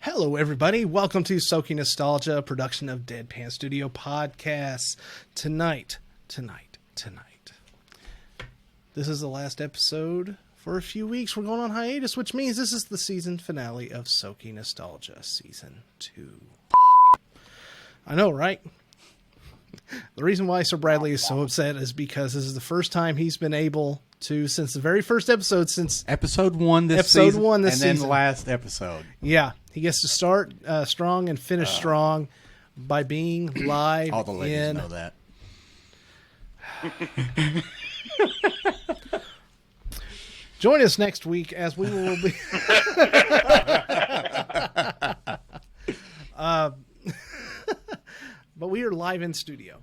Hello, everybody. Welcome to SOKy Nostalgia, a production of Deadpan Studio Podcasts. Tonight. This is the last episode for a few weeks. We're going on hiatus, which means this is the season finale of SOKy Nostalgia Season 2. I know, right? The reason why Sir Bradley is so upset is because this is the first time he's been able to, since the very first episode, since episode 1 this season, and then the last episode. Yeah, he gets to start strong and finish strong by being live. All the ladies know that. Join us next week as we will be. But we are live in studio,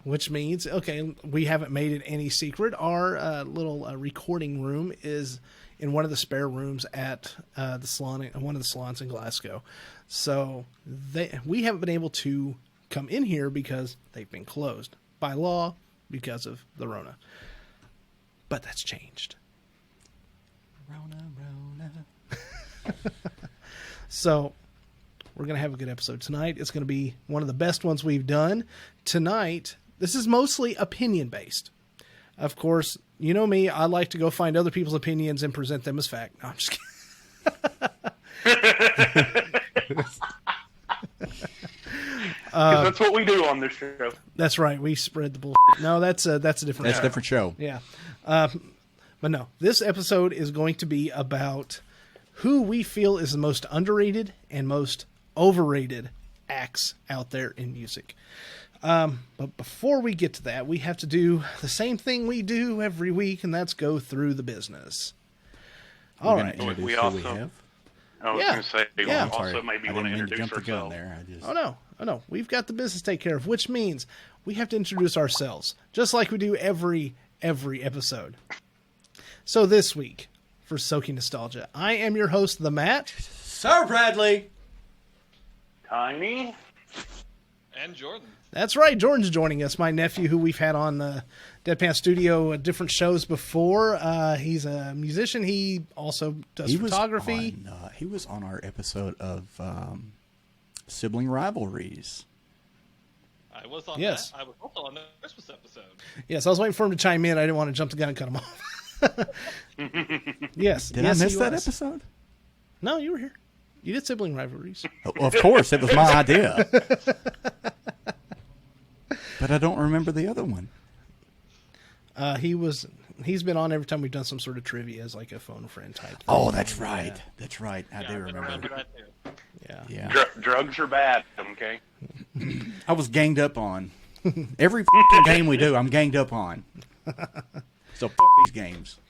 which means, okay, we haven't made it any secret. Our little recording room is in one of the spare rooms at the salon, one of the salons in Glasgow. So we haven't been able to come in here because they've been closed by law because of the Rona. But that's changed. Rona. So we're going to have a good episode tonight. It's going to be one of the best ones we've done. Tonight, this is mostly opinion-based. Of course, you know me, I like to go find other people's opinions and present them as fact. No, I'm just kidding. That's what we do on this show. That's right. We spread the bullshit. No, that's a different show. That's a different show. Yeah. But no, this episode is going to be about who we feel is the most underrated and most overrated acts out there in music. But before we get to that, we have to do the same thing we do every week, and that's go through the business. All right. We also... I was going to say, we also maybe want to introduce ourselves. Oh, no. We've got the business to take care of, which means we have to introduce ourselves, just like we do every episode. So this week, for SOKy Nostalgia, I am your host, the Matt. Sir Bradley. Tiny. And Jordan. That's right. Jordan's joining us, my nephew, who we've had on the Deadpan Studio different shows before. He's a musician. He also does photography. He was on our episode of Sibling Rivalries. I was on that. I was also on the Christmas episode. Yes, I was waiting for him to chime in. I didn't want to jump the gun and cut him off. Yes. Did I miss that episode? No, you were here. You did Sibling Rivalries. Oh, of course, it was my idea. But I don't remember the other one. He's been on every time we've done some sort of trivia as like a phone friend type thing. Oh, that's right. Yeah. That's right. I do remember. Yeah. Drugs are bad, okay? I was ganged up on. Every game we do, I'm ganged up on. So these games.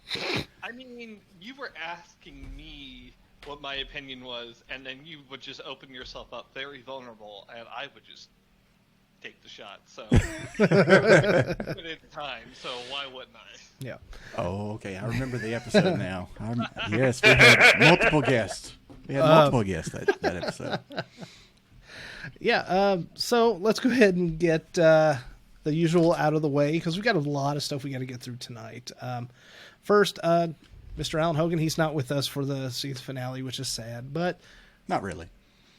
I mean, you were asking me what my opinion was, and then you would just open yourself up very vulnerable, and I would just take the shot. So it's time. So why wouldn't I? Yeah. Oh, okay. I remember the episode now. Yes, we had multiple guests. That episode. Yeah. So let's go ahead and get the usual out of the way because we've got a lot of stuff we got to get through tonight. First, Mr. Alan Hogan. He's not with us for the season finale, which is sad, but not really.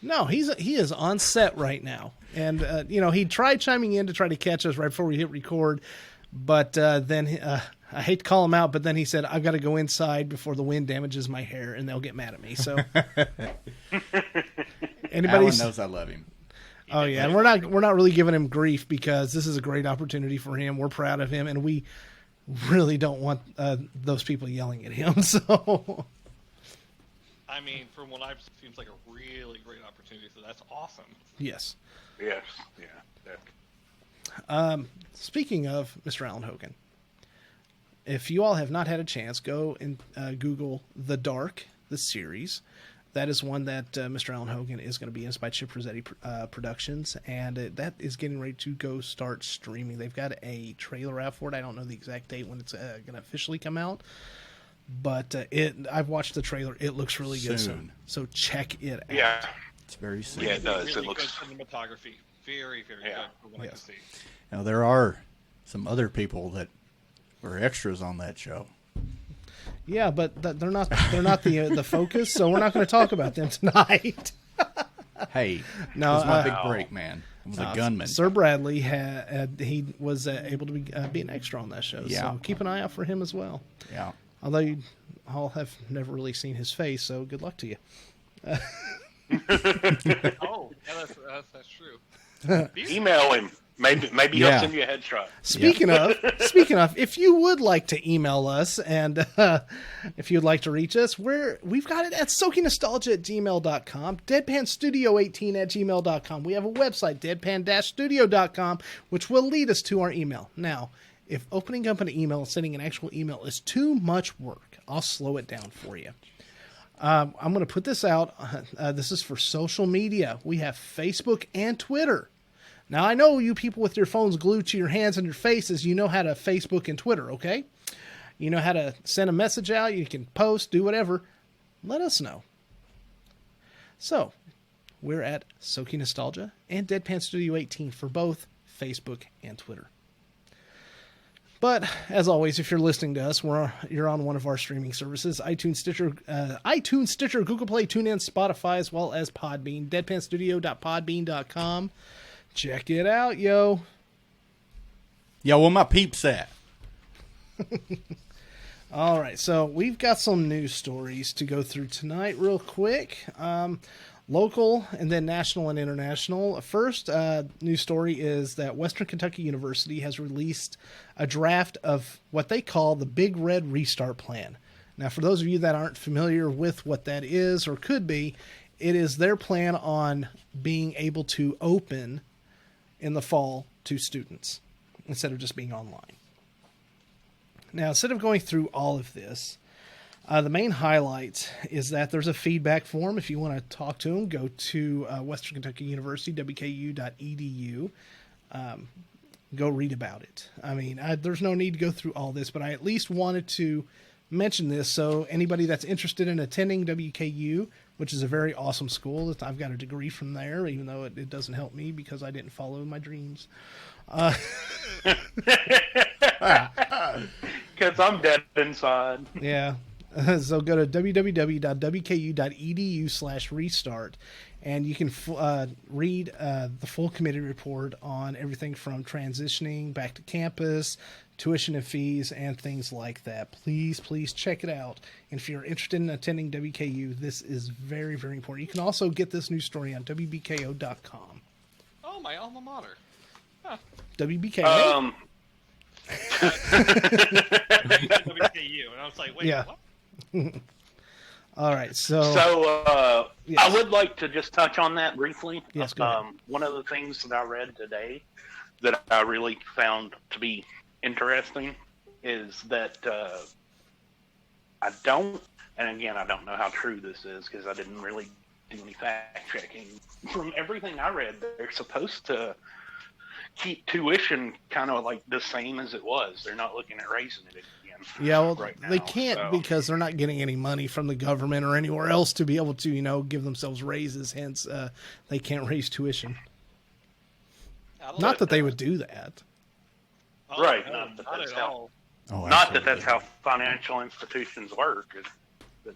No, he is on set right now. And, he tried chiming in to try to catch us right before we hit record. But then I hate to call him out, but then he said, I've got to go inside before the wind damages my hair and they'll get mad at me. So Alan knows I love him. Oh, yeah. And we're not really giving him grief because this is a great opportunity for him. We're proud of him. And we really don't want those people yelling at him. So... I mean, from what I've seen, seems like a really great opportunity, so that's awesome. Yes. Yes. Yeah. Speaking of Mr. Alan Hogan, if you all have not had a chance, go and Google The Dark, the series. That is one that Mr. Alan Hogan is going to be in by Chip Rossetti Productions, and that is getting ready to go start streaming. They've got a trailer out for it. I don't know the exact date when it's going to officially come out. But I've watched the trailer. It looks really good. So check it out. Yeah. It's very soon. Yeah, it does. Really it looks good cinematography. Very, very good for what I can see. Now, there are some other people that were extras on that show. Yeah, but they're not the focus, so we're not going to talk about them tonight. Hey, no, this is my big break, man. I was a gunman. Sir Bradley he was able to be an extra on that show, so keep an eye out for him as well. Yeah. Although you all have never really seen his face, so good luck to you. Oh, yeah, that's true. Email him. Maybe he'll send you a headshot. Speaking of, if you would like to email us and if you'd like to reach us, we've got it at SOKyNostalgia@gmail.com, DeadpanStudio18@gmail.com. We have a website, deadpan-studio.com, which will lead us to our email. Now, if opening up an email and sending an actual email is too much work, I'll slow it down for you. I'm going to put this out. This is for social media. We have Facebook and Twitter. Now, I know you people with your phones glued to your hands and your faces, you know how to Facebook and Twitter, okay? You know how to send a message out. You can post, do whatever. Let us know. So, we're at SOKy Nostalgia and Deadpan Studio 18 for both Facebook and Twitter. But, as always, if you're listening to us, you're on one of our streaming services, iTunes, Stitcher, Google Play, TuneIn, Spotify, as well as Podbean, deadpanstudio.podbean.com. Check it out, yo. Yo, where my peeps at? All right, so we've got some news stories to go through tonight real quick. Local and then national and international. First news story is that Western Kentucky University has released a draft of what they call the Big Red Restart Plan. Now, for those of you that aren't familiar with what that is or could be, it is their plan on being able to open in the fall to students instead of just being online. Now, instead of going through all of this, the main highlight is that there's a feedback form. If you want to talk to them, go to Western Kentucky University, wku.edu. Go read about it. I mean, there's no need to go through all this, but I at least wanted to mention this so anybody that's interested in attending WKU, which is a very awesome school, I've got a degree from there, even though it doesn't help me because I didn't follow my dreams. Because I'm dead inside. Yeah. So go to www.wku.edu/restart, and you can read the full committee report on everything from transitioning back to campus, tuition and fees, and things like that. Please check it out. And if you're interested in attending WKU, this is very, very important. You can also get this news story on WBKO.com. Oh, my alma mater. Huh. WBKO? WKU, and I was like, wait, what? All right, so yes. I would like to just touch on that briefly. Yes, go ahead. One of the things that I read today that I really found to be interesting is that I don't know how true this is because I didn't really do any fact checking. From everything I read, they're supposed to keep tuition kind of like the same as it was. They're not looking at raising it again. Yeah, well, right now, they can't because they're not getting any money from the government or anywhere else to be able to, give themselves raises. Hence, they can't raise tuition. Not that they would do that. Right. No, not at all. Not that that's how financial institutions work. But,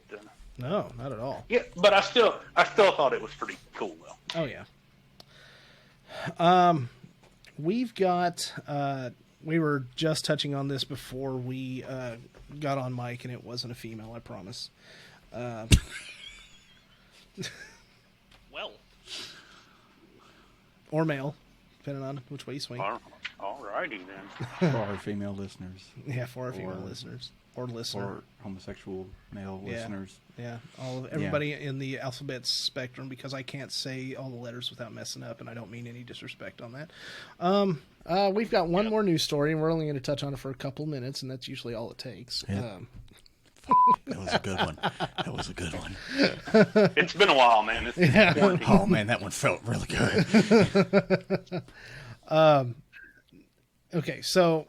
no, not at all. Yeah, but I still thought it was pretty cool, though. Oh, yeah. We've got... we were just touching on this before we got on mic, and it wasn't a female, I promise. Well. Or male, depending on which way you swing. All righty, then. For our female listeners. Yeah, for our female listeners. Or listener. Or homosexual male listeners. Yeah, everybody in the alphabet spectrum, because I can't say all the letters without messing up, and I don't mean any disrespect on that. We've got one more news story, and we're only going to touch on it for a couple minutes, and that's usually all it takes. Yeah. That was a good one. It's been a while, man. Oh, man, that one felt really good. Okay, so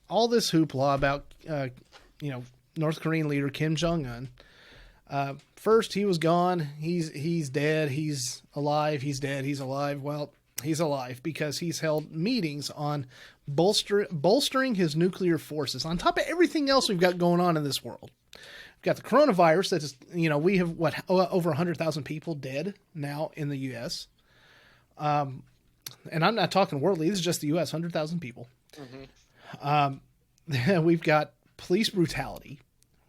all this hoopla about, North Korean leader Kim Jong-un. First, he was gone. He's dead. He's alive. He's dead. He's alive. Well, He's alive because he's held meetings on bolstering his nuclear forces on top of everything else we've got going on in this world. We've got the coronavirus that is, we have over 100,000 people dead now in the U.S. And I'm not talking worldly. This is just the U.S., 100,000 people. Mm-hmm. We've got police brutality.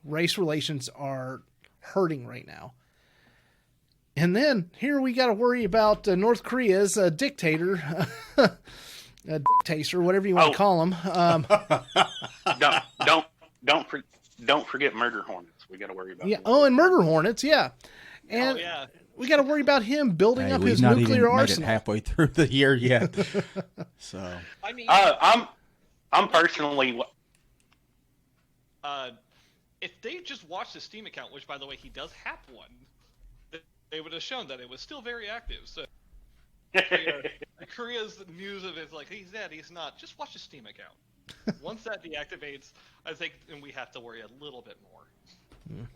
Race relations are hurting right now. And then here we got to worry about North Korea's dictator, dictator, whatever you want to call him. Don't forget murder hornets. We got to worry about. Yeah. Oh, and murder hornets. Yeah. And we got to worry about him building up his nuclear arsenal. Made it halfway through the year yet. So I mean, I'm personally. If they just watched his Steam account, which by the way he does have one, they would have shown that it was still very active. So Korea's news of it's like he's dead, he's not. Just watch his Steam account. Once that deactivates, I think then we have to worry a little bit more. Yeah.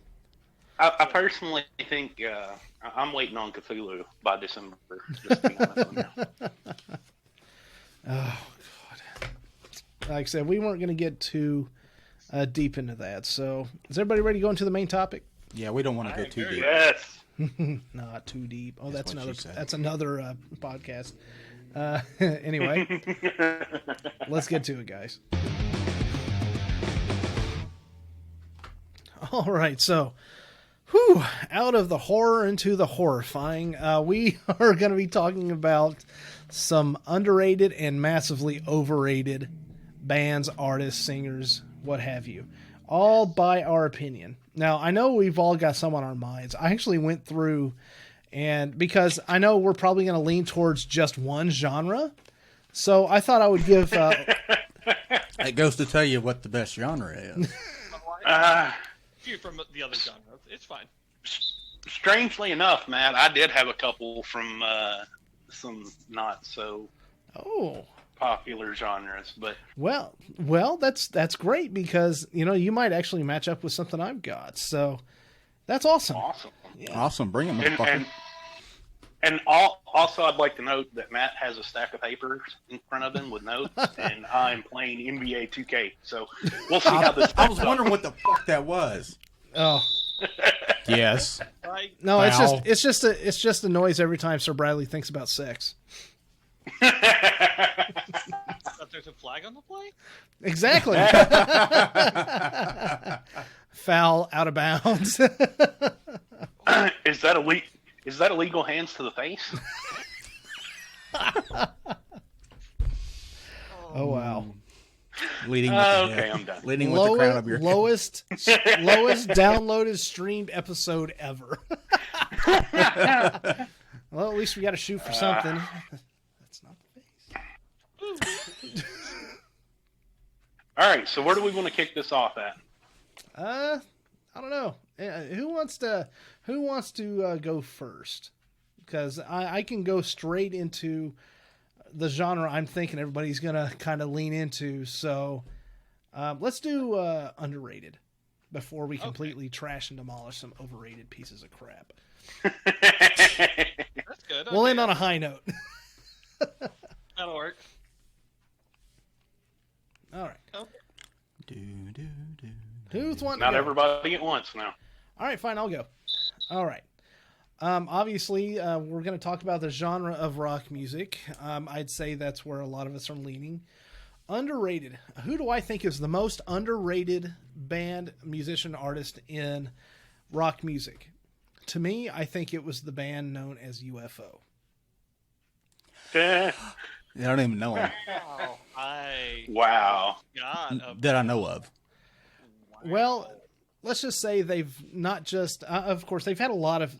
I personally think I'm waiting on Cthulhu by December. Just to be honest with you. Oh God! Like I said, we weren't going to get too deep into that. So, is everybody ready to go into the main topic? Yeah, we don't want to go too deep. Yes. Not too deep. Oh, That's that's another podcast. Anyway, let's get to it, guys. All right, so, out of the horror into the horrifying, we are going to be talking about some underrated and massively overrated bands, artists, singers, what have you, all by our opinion. Now, I know we've all got some on our minds. I actually went through, and because I know we're probably going to lean towards just one genre, so I thought I would give... It goes to tell you what the best genre is. Few from the other genres, it's fine. Strangely enough, Matt, I did have a couple from some not so popular genres, but well, that's great because you might actually match up with something I've got. So that's awesome. Yeah. Awesome, bring them, motherfucker. And also, I'd like to note that Matt has a stack of papers in front of him with notes, and I'm playing NBA 2K. So we'll see how this. I was wondering what the fuck that was. Oh, yes. No, it's just a noise every time Sir Bradley thinks about sex. That there's a flag on the play? Exactly. Foul, out of bounds. Is that illegal hands to the face? Oh wow. Leading with the okay, I'm done. Leading with the crown of your lowest downloaded streamed episode ever. Well, at least we got to shoot for something. That's not the face. All right, so where do we want to kick this off at? I don't know. Who wants to go first? Because I can go straight into the genre I'm thinking everybody's gonna kind of lean into. So let's do underrated before we completely trash and demolish some overrated pieces of crap. That's good. We'll end on a high note. That'll work. All right. Okay. Who's wanting Not to go? everybody at once now. All right, fine, I'll go. All right. Obviously, we're going to talk about the genre of rock music. I'd say that's where a lot of us are leaning. Underrated. Who do I think is the most underrated band, musician, artist in rock music? To me, I think it was the band known as UFO. I don't even know him. Wow. That I know of. Well, let's just say they've not just, of course, they had a lot of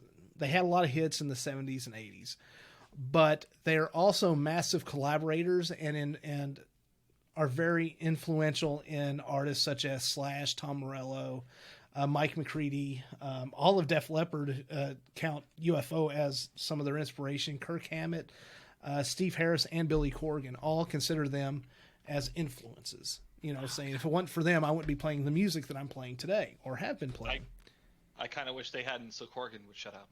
hits in the 70s and 80s, but they're also massive collaborators and are very influential in artists such as Slash, Tom Morello, Mike McCready, all of Def Leppard count UFO as some of their inspiration. Kirk Hammett, Steve Harris, and Billy Corgan all consider them as influences. Saying if it weren't for them, I wouldn't be playing the music that I'm playing today or have been playing. I kind of wish they hadn't, so Corgan would shut up.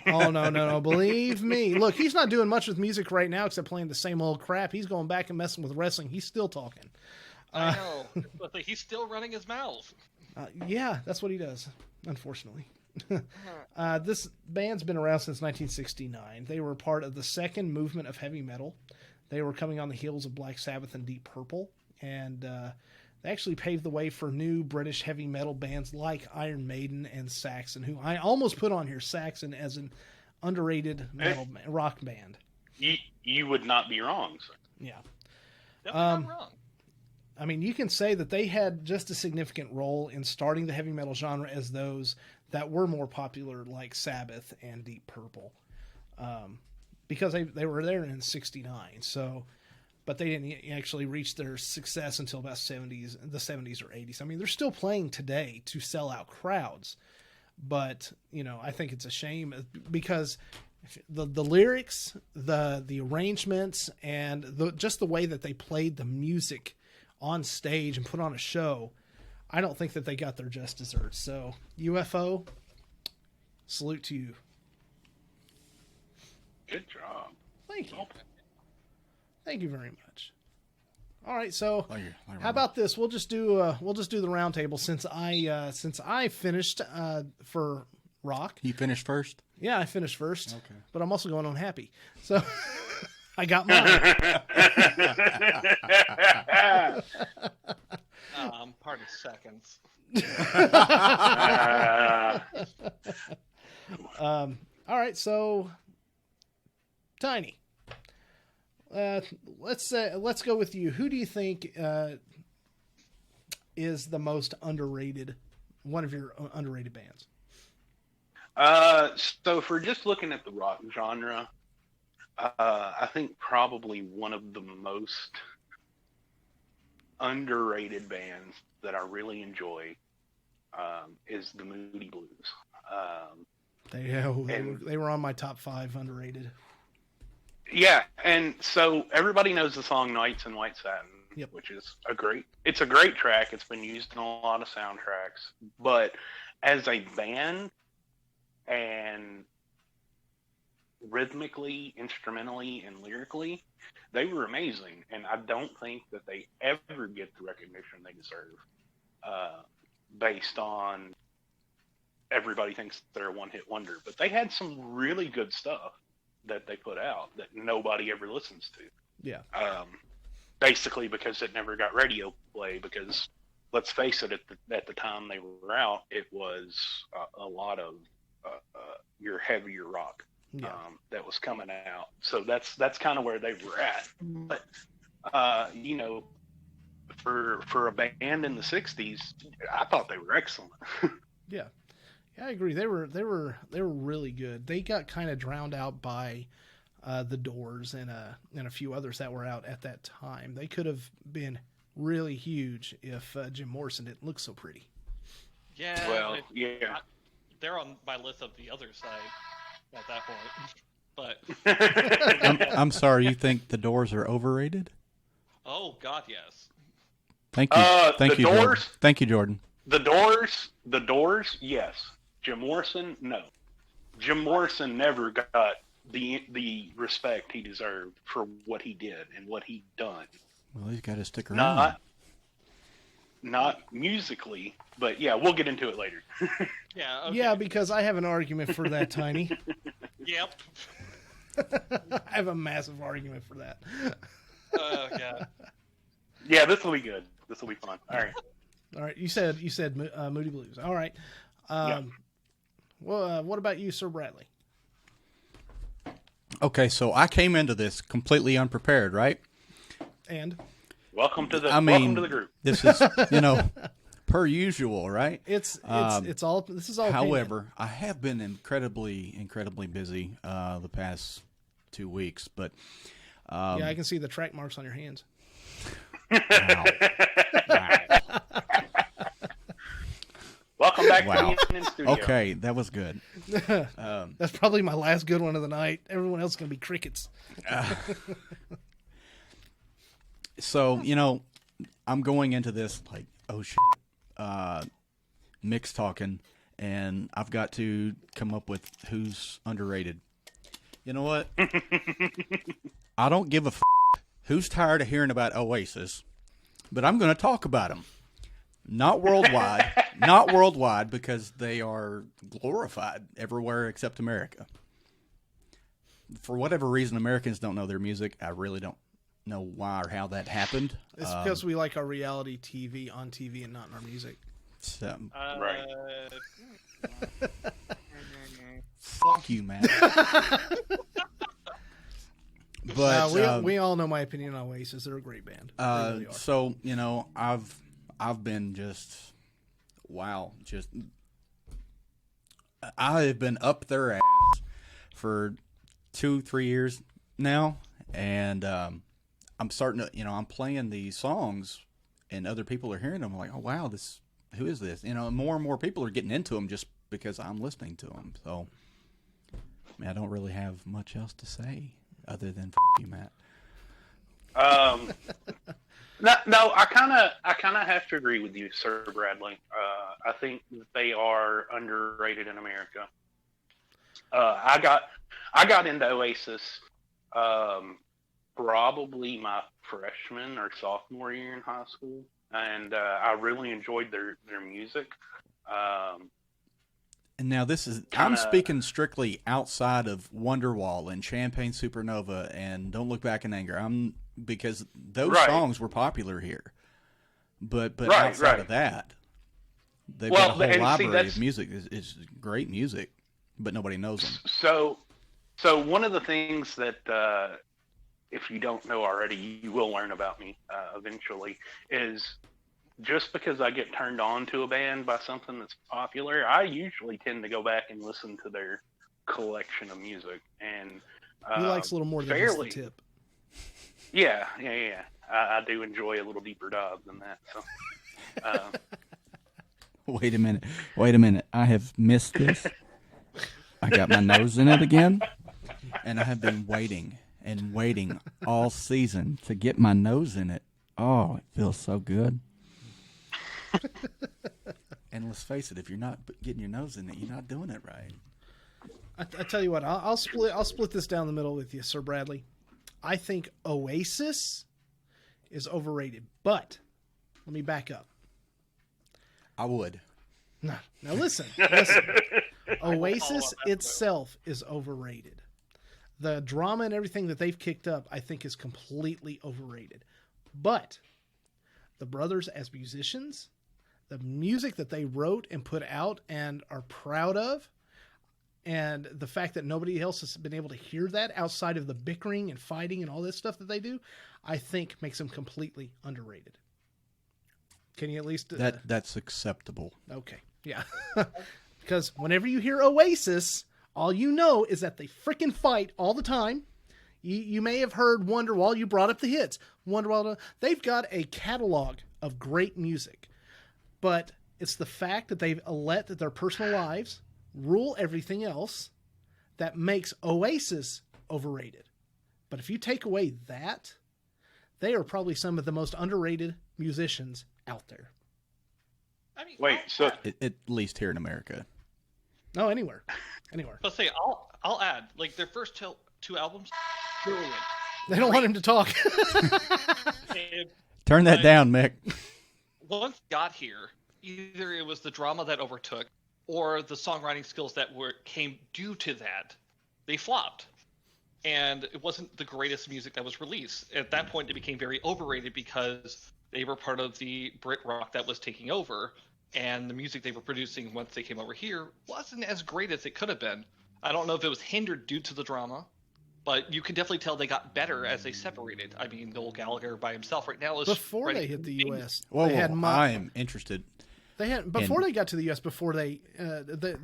Oh, no. Believe me. Look, he's not doing much with music right now except playing the same old crap. He's going back and messing with wrestling. He's still talking. I know, but he's still running his mouth. Yeah, that's what he does, unfortunately. This band's been around since 1969. They were part of the second movement of heavy metal. They were coming on the heels of Black Sabbath and Deep Purple, and they actually paved the way for new British heavy metal bands like Iron Maiden and Saxon, who I almost put on here Saxon as an underrated rock band. You would not be wrong, sir. Yeah. Definitely not wrong. I mean, you can say that they had just a significant role in starting the heavy metal genre as those that were more popular, like Sabbath and Deep Purple, because they were there in '69. So, but they didn't actually reach their success until about the 70s or 80s. I mean, they're still playing today to sell out crowds, but I think it's a shame because the lyrics, the arrangements, and just the way that they played the music on stage and put on a show, I don't think that they got their just desserts. So, UFO, salute to you. Good job. Thank you. Thank you very much. All right, so You're how about this? We'll just do the round table since I finished for rock. You finished first? Yeah, I finished first. Okay. But I'm also going on happy. So I got mine. Part of seconds. All right, so Tiny. Let's go with you. Who do you think is the most underrated? One of your underrated bands. So if we're just looking at the rock genre, I think probably one of the most underrated bands that I really enjoy is the Moody Blues. They were on my top 5 underrated. Yeah, and so everybody knows the song "Nights in White Satin," Yep. which is a great track. It's been used in a lot of soundtracks, but as a band and rhythmically, instrumentally, and lyrically, they were amazing. And I don't think that they ever get the recognition they deserve, based on everybody thinks they're a one-hit wonder. But they had some really good stuff that they put out that nobody ever listens to. Yeah. Basically because it never got radio play, because let's face it, at the time they were out, it was a lot of your heavier rock that was coming out. So that's kind of where they were at. But for a band in the '60s, I thought they were excellent. Yeah, I agree. They were really good. They got kind of drowned out by the Doors and a few others that were out at that time. They could have been really huge if Jim Morrison didn't look so pretty. Yeah. Well, yeah. They're on my list of the other side at that point. But I'm sorry, you think the Doors are overrated? oh God, yes. Thank you. Thank the you, Jordan. Doors? Thank you, Jordan. The Doors, yes. Jim Morrison, no. Jim Morrison never got the respect he deserved for what he did and what he'd done. Well, he's got to stick around. Not musically, but yeah, we'll get into it later. Yeah. Okay. Yeah, because I have an argument for that, Tiny. Yep. I have a massive argument for that. Oh God. Yeah, this will be good. This will be fun. All right. All right, you said Moody Blues. All right. Well, what about you, Sir Bradley? Okay, so I came into this completely unprepared, right? And Welcome to the group. This is, per usual, right? this is all. However, I have been incredibly busy the past 2 weeks, but yeah, I can see the track marks on your hands. wow. Welcome back Wow. to the Union Studio. Okay, that was good. That's probably my last good one of the night. Everyone else is going to be crickets. So, I'm going into this like, oh shit. mixed talking, and I've got to come up with who's underrated. You know what? I don't give a who's tired of hearing about Oasis, but I'm going to talk about them. Not worldwide, not worldwide, because they are glorified everywhere except America. For whatever reason, Americans don't know their music. I really don't know why or how that happened. It's because we like our reality TV on TV and not in our music. So, Right. fuck you, man. But we all know my opinion on Oasis. They're a great band. They really are. so I've been I have been up their ass for 2-3 years now, and I'm starting to, I'm playing these songs, and other people are hearing them. I'm like, oh wow, who is this? And more and more people are getting into them just because I'm listening to them. So, I don't really have much else to say other than "F you, Matt." No, I kind of have to agree with you, Sir Bradley. I think that they are underrated in America. I got into Oasis probably my freshman or sophomore year in high school, and I really enjoyed their music. And now I'm speaking strictly outside of Wonderwall and Champagne Supernova and Don't Look Back in Anger. Because those songs were popular here. But outside of that, they've got a whole library of music. It's great music, but nobody knows them. So one of the things that, if you don't know already, you will learn about me eventually, is just because I get turned on to a band by something that's popular, I usually tend to go back and listen to their collection of music. And he likes a little more than just the tip. Yeah. I do enjoy a little deeper dive than that. So, Wait a minute. I have missed this. I got my nose in it again, and I have been waiting all season to get my nose in it. Oh, it feels so good. And let's face it, if you're not getting your nose in it, you're not doing it right. I tell you what, I'll split this down the middle with you, Sir Bradley. I think Oasis is overrated, but let me back up. I would. No, now listen. Oasis itself is overrated. The drama and everything that they've kicked up, I think, is completely overrated. But the brothers as musicians, the music that they wrote and put out and are proud of, and the fact that nobody else has been able to hear that outside of the bickering and fighting and all this stuff that they do, I think makes them completely underrated. Can you at least... That's acceptable. Okay, yeah. Because whenever you hear Oasis, all you know is that they freaking fight all the time. You may have heard Wonderwall. You brought up the hits. Wonderwall, they've got a catalog of great music. But it's the fact that they've let their personal lives rule everything else that makes Oasis overrated. But if you take away that, they are probably some of the most underrated musicians out there. I mean, wait, so At least here in America. No, anywhere. Let's say I'll add, like, their first two albums, brilliant. They don't want him to talk. And Turn that down, Mick. once it got here, either it was the drama that overtook or the songwriting skills that came due to that. They flopped. And it wasn't the greatest music that was released. At that point, it became very overrated because they were part of the Brit rock that was taking over. And the music they were producing once they came over here wasn't as great as it could have been. I don't know if it was hindered due to the drama, but you can definitely tell they got better as they separated. I mean, Noel Gallagher by himself right now is... Before they hit the U.S. I am interested. Before they got to the U.S.,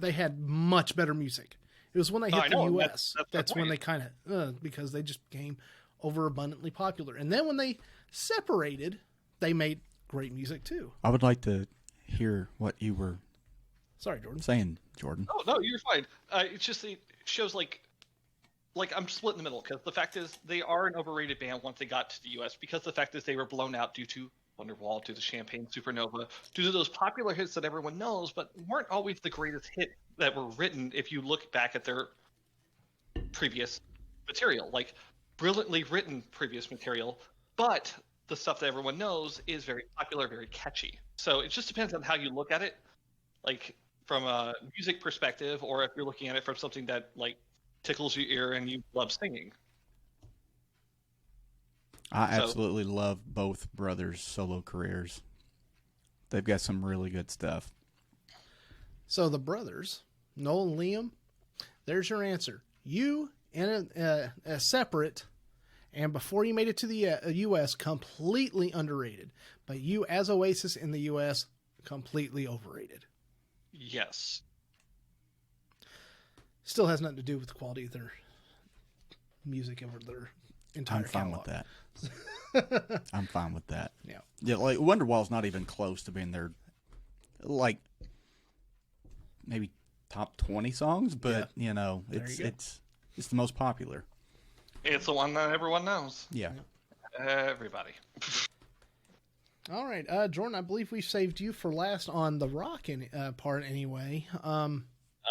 they had much better music. It was when they hit the U.S. That's when they kind of... because they just became overabundantly popular. And then when they separated, they made great music, too. I would like to hear what you were saying, Jordan. Oh, no, you're fine. It's just it shows like I'm split in the middle because the fact is they are an overrated band once they got to the U.S. because the fact is they were blown out due to Wonderwall, due to Champagne Supernova, due to those popular hits that everyone knows, but weren't always the greatest hit that were written if you look back at their previous material. Like, brilliantly written previous material, but the stuff that everyone knows is very popular, very catchy. So it just depends on how you look at it, like from a music perspective, or if you're looking at it from something that like tickles your ear and you love singing. I absolutely love both brothers' solo careers. They've got some really good stuff. So the brothers, Noel and Liam, there's your answer. You and a separate, and before you made it to the U.S., completely underrated. But you, as Oasis in the U.S., completely overrated. Yes. Still has nothing to do with the quality of their music over their entire catalog. With that. I'm fine with that. Yeah. Yeah, like Wonderwall's not even close to being their, like, maybe top 20 songs, but you know, it's the most popular. It's the one that everyone knows. Yeah. Everybody. All right, Jordan, I believe we saved you for last on the rock part anyway. All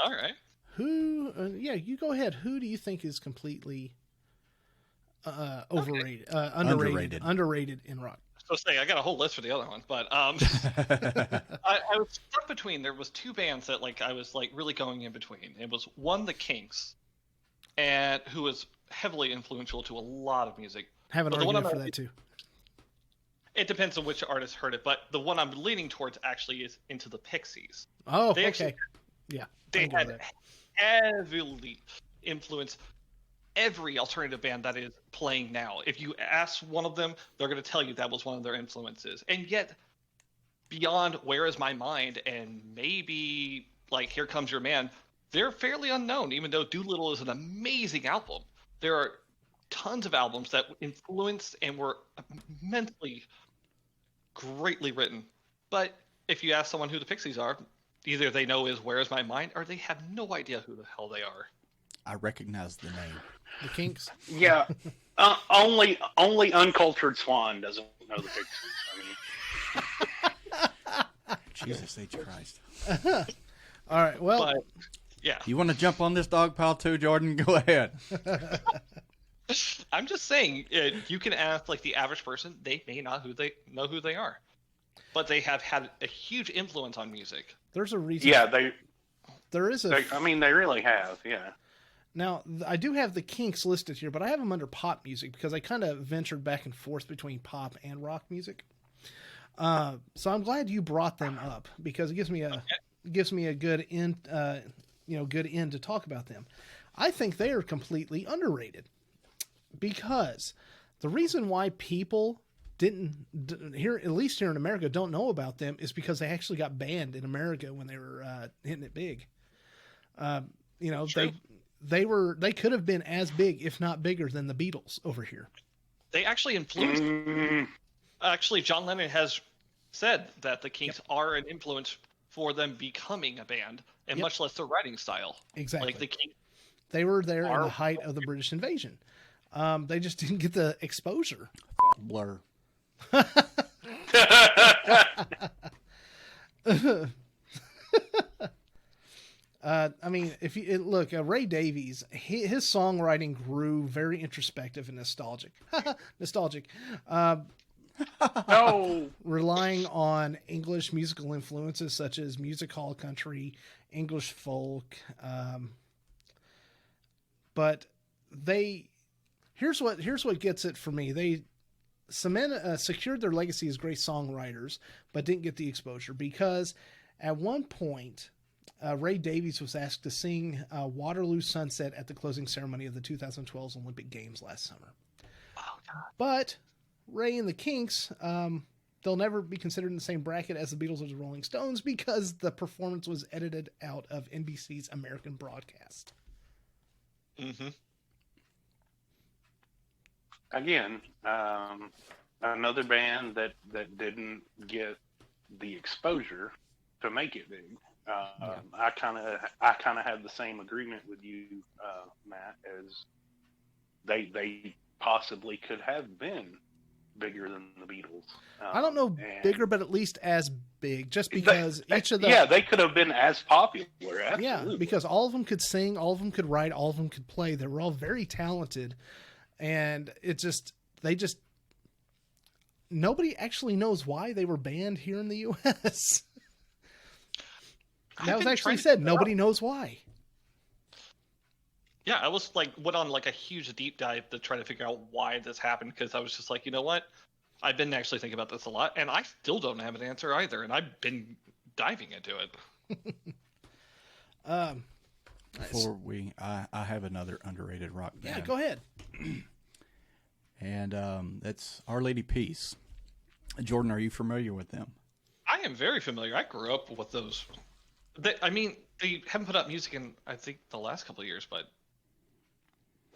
right. Who? You go ahead. Who do you think is completely overrated, underrated in rock? So say I got a whole list for the other one, but I was stuck between. There was two bands that like I was like really going in between. It was one, the Kinks, and who was heavily influential to a lot of music. Have an argument for that too. It depends on which artist heard it, but the one I'm leaning towards actually is Into the Pixies. Oh, they okay. They had heavily influenced every alternative band that is playing now. If you ask one of them, they're going to tell you that was one of their influences. And yet, beyond Where Is My Mind and maybe like Here Comes Your Man, they're fairly unknown, even though Doolittle is an amazing album. There are tons of albums that influenced and were immensely greatly written. But if you ask someone who the Pixies are, either they know is Where Is My Mind, or they have no idea who the hell they are. I recognize the name. The Kinks? Yeah. Only uncultured Swan doesn't know the Pixies. I mean, Jesus H. Christ. All right, well... But, yeah. You want to jump on this dog pile too, Jordan? Go ahead. I'm just saying, you can ask like the average person, they may not know who they are. But they have had a huge influence on music. There's a reason. Yeah, there is a. They really have. Yeah. Now I do have the Kinks listed here, but I have them under pop music because I kind of ventured back and forth between pop and rock music. So I'm glad you brought them up because it gives me a good end, good end to talk about them. I think they are completely underrated because the reason why people here, at least here in America, don't know about them is because they actually got banned in America when they were hitting it big. True. They could have been as big, if not bigger, than the Beatles over here. They actually influenced. Actually, John Lennon has said that the Kinks are an influence for them becoming a band, and much less their writing style. Exactly. Like the Kinks. They were there in the height of the British invasion. They just didn't get the exposure. Blur. I mean, if you look, Ray Davies, his songwriting grew very introspective and nostalgic. No. Relying on English musical influences such as music hall country, English folk. But here's what gets it for me. They secured their legacy as great songwriters, but didn't get the exposure because at one point, Ray Davies was asked to sing Waterloo Sunset at the closing ceremony of the 2012 Olympic Games last summer. Oh, God. But Ray and the Kinks, they'll never be considered in the same bracket as the Beatles or the Rolling Stones because the performance was edited out of NBC's American broadcast. Mm-hmm. Again, another band that didn't get the exposure to make it big. I kind of have the same agreement with you, Matt, as they possibly could have been bigger than the Beatles. I don't know and bigger, but at least as big, just because each of the... Yeah, they could have been as popular, absolutely. Yeah, because all of them could sing, all of them could write, all of them could play. They were all very talented. And nobody actually knows why they were banned here in the U.S. That was actually said. Nobody knows why. Yeah, I was went on a huge deep dive to try to figure out why this happened, because I was just like, you know what? I've been actually thinking about this a lot, and I still don't have an answer either, and I've been diving into it. Before I have another underrated rock band. Yeah, go ahead. And that's Our Lady Peace. Jordan, are you familiar with them? I am very familiar. I grew up with those. They haven't put out music in, I think, the last couple of years, but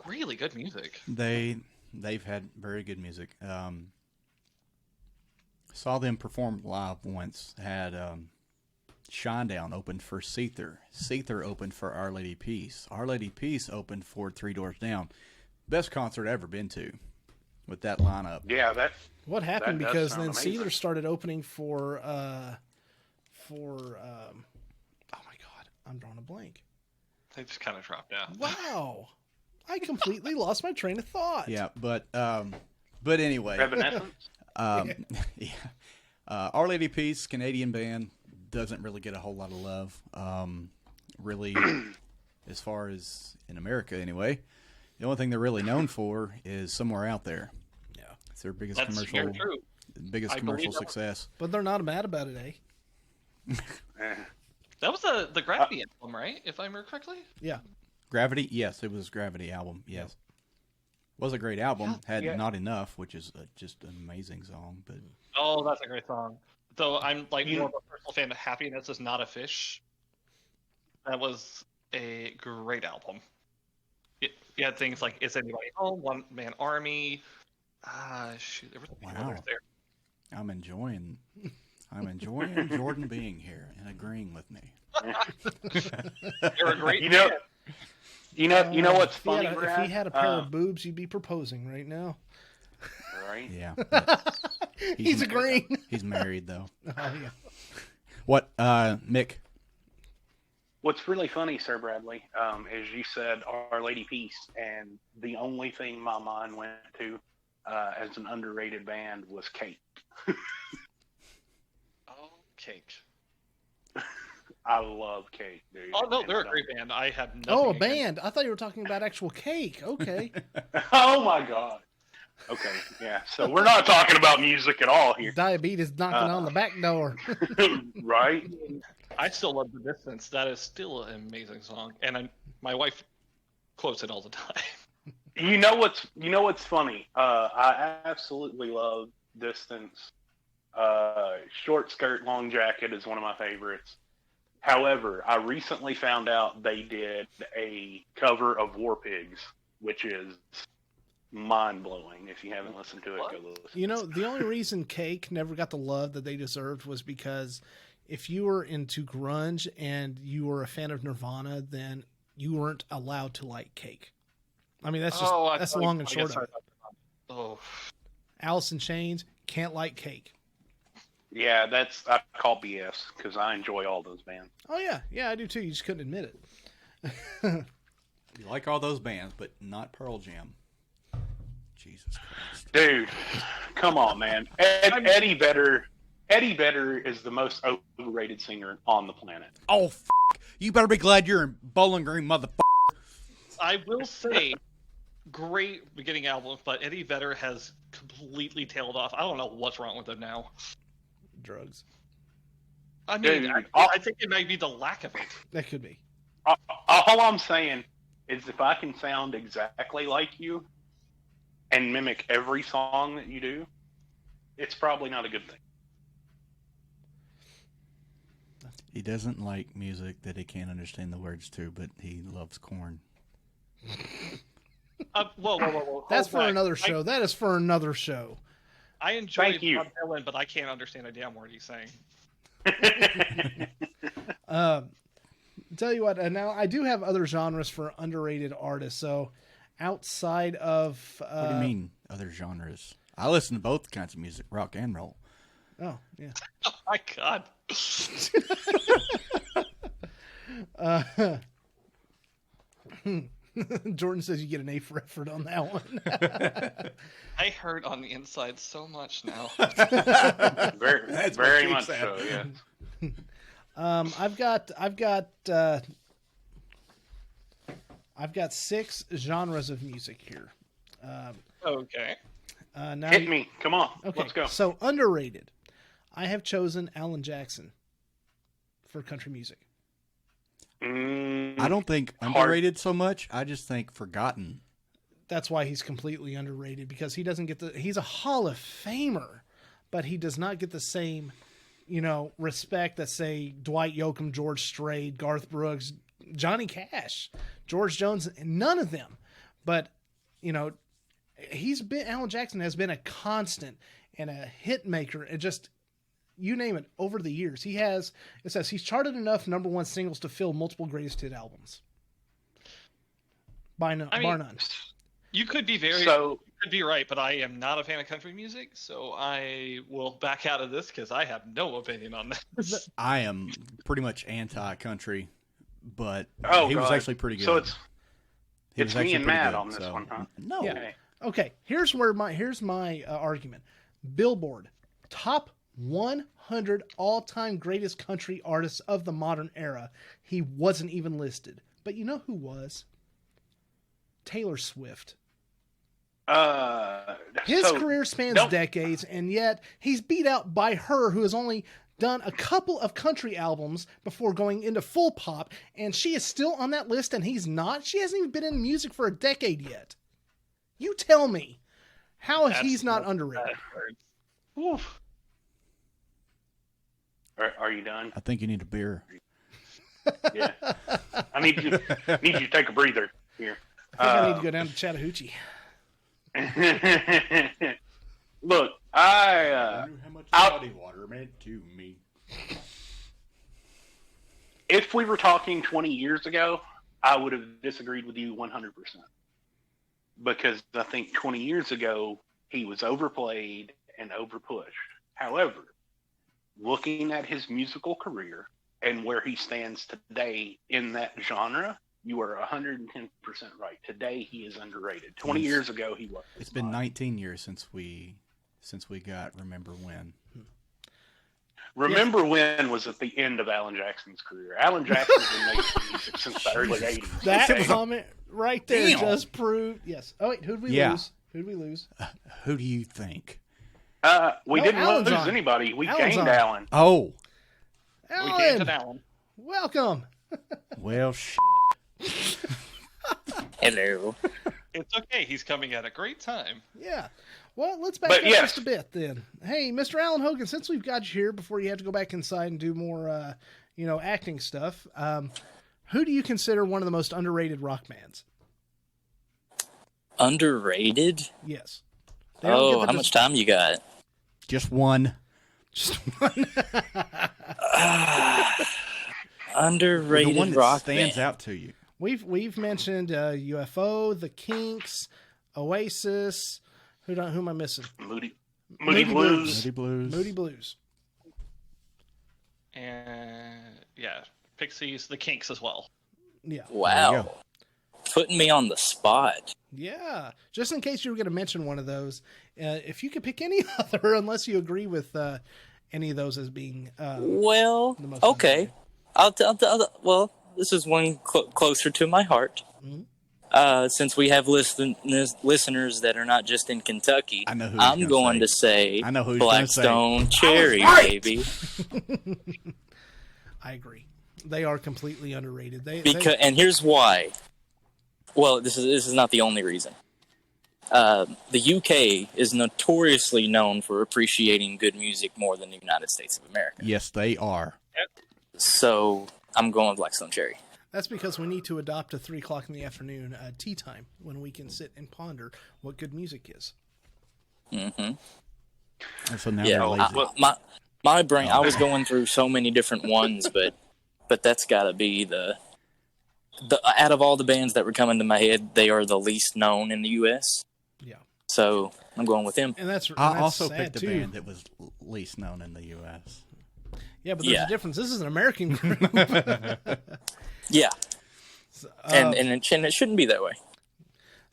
really good music. They've had very good music. Saw them perform live once. Had Shinedown opened for Seether. Seether opened for Our Lady Peace. Our Lady Peace opened for Three Doors Down. Best concert I've ever been to with that lineup. Yeah, what happened, because then amazing. Seether started opening for oh my God, I'm drawing a blank. They just kind of dropped out. Wow. I completely lost my train of thought. Yeah, but anyway. Evanescence. Yeah. Our Lady Peace, Canadian band, doesn't really get a whole lot of love. Really, as far as in America anyway. The only thing they're really known for is Somewhere Out There. Yeah. It's their biggest That's very true. commercial success. But they're not mad about it, eh? That was the Gravity album, right? If I remember correctly? Yeah. Gravity? Yes, it was Gravity album. Yes. Was a great album. Had Not Enough, which is just an amazing song. But Oh, that's a great song. Though I'm more of a personal fan of Happiness Is Not a Fish. That was a great album. You had things like Is Anybody Home, One Man Army. There was a few others there. I'm enjoying Jordan being here and agreeing with me. You're a great You know what's funny, if he had a pair of boobs, you'd be proposing right now. Right? Yeah. He's agreeing. He's married, though. Oh, yeah. What, Mick? What's really funny, Sir Bradley, is you said Our Lady Peace, and the only thing my mind went to as an underrated band was Cake. Cake. I love Cake, dude. Oh, no, they're a great band. I have nothing Oh, a against- band. I thought you were talking about actual cake. Okay. Oh, my God. Okay, yeah. So we're not talking about music at all here. Diabetes knocking on the back door. Right? I still love The Distance. That is still an amazing song. And my wife quotes it all the time. You know what's funny? I absolutely love Distance. Short Skirt, Long Jacket is one of my favorites. However, I recently found out they did a cover of War Pigs, which is mind-blowing. If you haven't listened to it, go listen. You know, the only reason Cake never got the love that they deserved was because if you were into grunge and you were a fan of Nirvana, then you weren't allowed to like Cake. I mean, that's just that's long and short of it. Oh, Alice in Chains can't like Cake. Yeah, I call BS because I enjoy all those bands. Oh yeah, I do too. You just couldn't admit it. You like all those bands, but not Pearl Jam. Jesus Christ, dude! Come on, man. Eddie Vedder is the most overrated singer on the planet. Oh, you better be glad you're in Bowling Green, motherfucker. I will say, great beginning album, but Eddie Vedder has completely tailed off. I don't know what's wrong with him now. Drugs. I mean, Dude, I think it might be the lack of it. That could be. All I'm saying is if I can sound exactly like you and mimic every song that you do, it's probably not a good thing. He doesn't like music that he can't understand the words to, but he loves corn. Whoa. That's for another show. That is for another show. I enjoy Thank you. Bob Dylan, but I can't understand a damn word he's saying. Tell you what, now I do have other genres for underrated artists. So outside of What do you mean, other genres? I listen to both kinds of music, rock and roll. Oh, yeah. Oh my god. Jordan says you get an A for effort on that one. I hurt on the inside so much now. Very much so. Yeah. I've got 6 genres of music here. Okay. Now Hit me. Come on. Okay, Let's go. so underrated. I have chosen Alan Jackson for country music. I don't think underrated so much. I just think forgotten. That's why he's completely underrated, because he doesn't get he's a Hall of Famer, but he does not get the same, respect that, say, Dwight Yoakam, George Strait, Garth Brooks, Johnny Cash, George Jones, none of them. But, Alan Jackson has been a constant and a hit maker, and just, you name it, over the years. It says he's charted enough number 1 singles to fill multiple greatest hit albums. Bar none. You could be right, but I am not a fan of country music, so I will back out of this because I have no opinion on this. I am pretty much anti-country, but he was actually pretty good. So it's me and Matt on this one, huh? No. Yeah. Okay, here's my argument. Billboard, top 100 all-time greatest country artists of the modern era. He wasn't even listed. But you know who was? Taylor Swift. His career spans decades, and yet he's beat out by her, who has only done a couple of country albums before going into full pop, and she is still on that list, and he's not. She hasn't even been in music for a decade yet. You tell me, how is he's not underrated? Oof. Are you done? I think you need a beer. Yeah. I need you to take a breather here. I need to go down to Chattahoochee. Look, I knew how much body water meant to me. If we were talking 20 years ago, I would have disagreed with you 100%. Because I think 20 years ago, he was overplayed and overpushed. However, looking at his musical career and where he stands today in that genre, you are 110% right. Today he is underrated. 20 years ago he was. It's been 19 years since we got Remember When. Remember When was at the end of Alan Jackson's career. Alan Jackson's been making music since the early 80s. That comment right there just proved. Yes. Oh wait, who'd we lose? Who'd we lose? Who do you think? We didn't Alan's lose on. anybody. We Alan's gained on. Alan. Oh, Alan, We gained an Alan. welcome. well, Hello. It's okay. He's coming at a great time. Yeah. Well, let's back But up yes. just a bit then. Hey, Mr. Alan Hogan, since we've got you here before you have to go back inside and do more, acting stuff, who do you consider one of the most underrated rock bands? Underrated? Yes. They don't get the How much time you got? just one. Just one. Underrated The one that rock stands band. out to you. We've mentioned UFO, the Kinks, Oasis. Who am I missing? Moody Moody Blues. Moody Blues. Moody Blues. And yeah, Pixies, the Kinks as well. Yeah. There you Wow. go. Putting me on the spot. Yeah. Just in case you were going to mention one of those, if you could pick any other, unless you agree with any of those as being Well, the most okay. Well, this is one closer to my heart. Mhm. Since we have listeners that are not just in Kentucky, I know who he's I'm gonna going say. to say I know who he's gonna say. Blackstone Cherry, right! baby. I agree. They are completely underrated. And here's why. Well, this is not the only reason. The UK is notoriously known for appreciating good music more than the United States of America. Yes, they are. So I'm going with Blackstone Cherry. That's because we need to adopt a 3:00 in the afternoon tea time when we can sit and ponder what good music is. Mm-hmm. And so now Yeah, they're lazy. my brain. I was going through so many different ones, but that's got to be the out of all the bands that were coming to my head, they are the least known in the U.S. Yeah. So I'm going with him. And that's I that's also sad picked a too. band that was least known in the U.S. Yeah, but there's Yeah. a difference. This is an American group. Yeah, and it shouldn't be that way.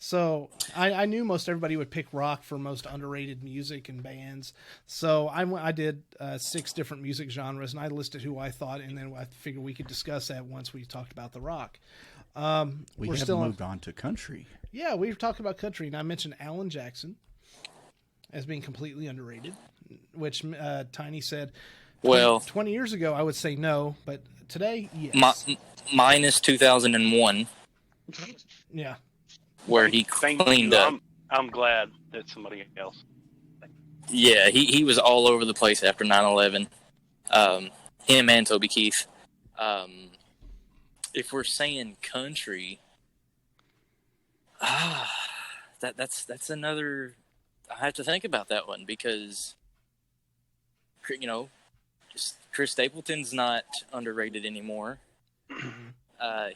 So I knew most everybody would pick rock for most underrated music and bands. So I did 6 different music genres, and I listed who I thought, and then I figured we could discuss that once we talked about the rock. We We're have still moved on to country. Yeah, we've talked about country, and I mentioned Alan Jackson as being completely underrated, which Tiny said, Well, 20 years ago I would say no, but today, yes. minus 2001, Yeah. where he Thank cleaned you. up. I'm glad that somebody else. Yeah, he was all over the place after 9/11. Him and Toby Keith. If we're saying country, that's another. I have to think about that one because, just Chris Stapleton's not underrated anymore.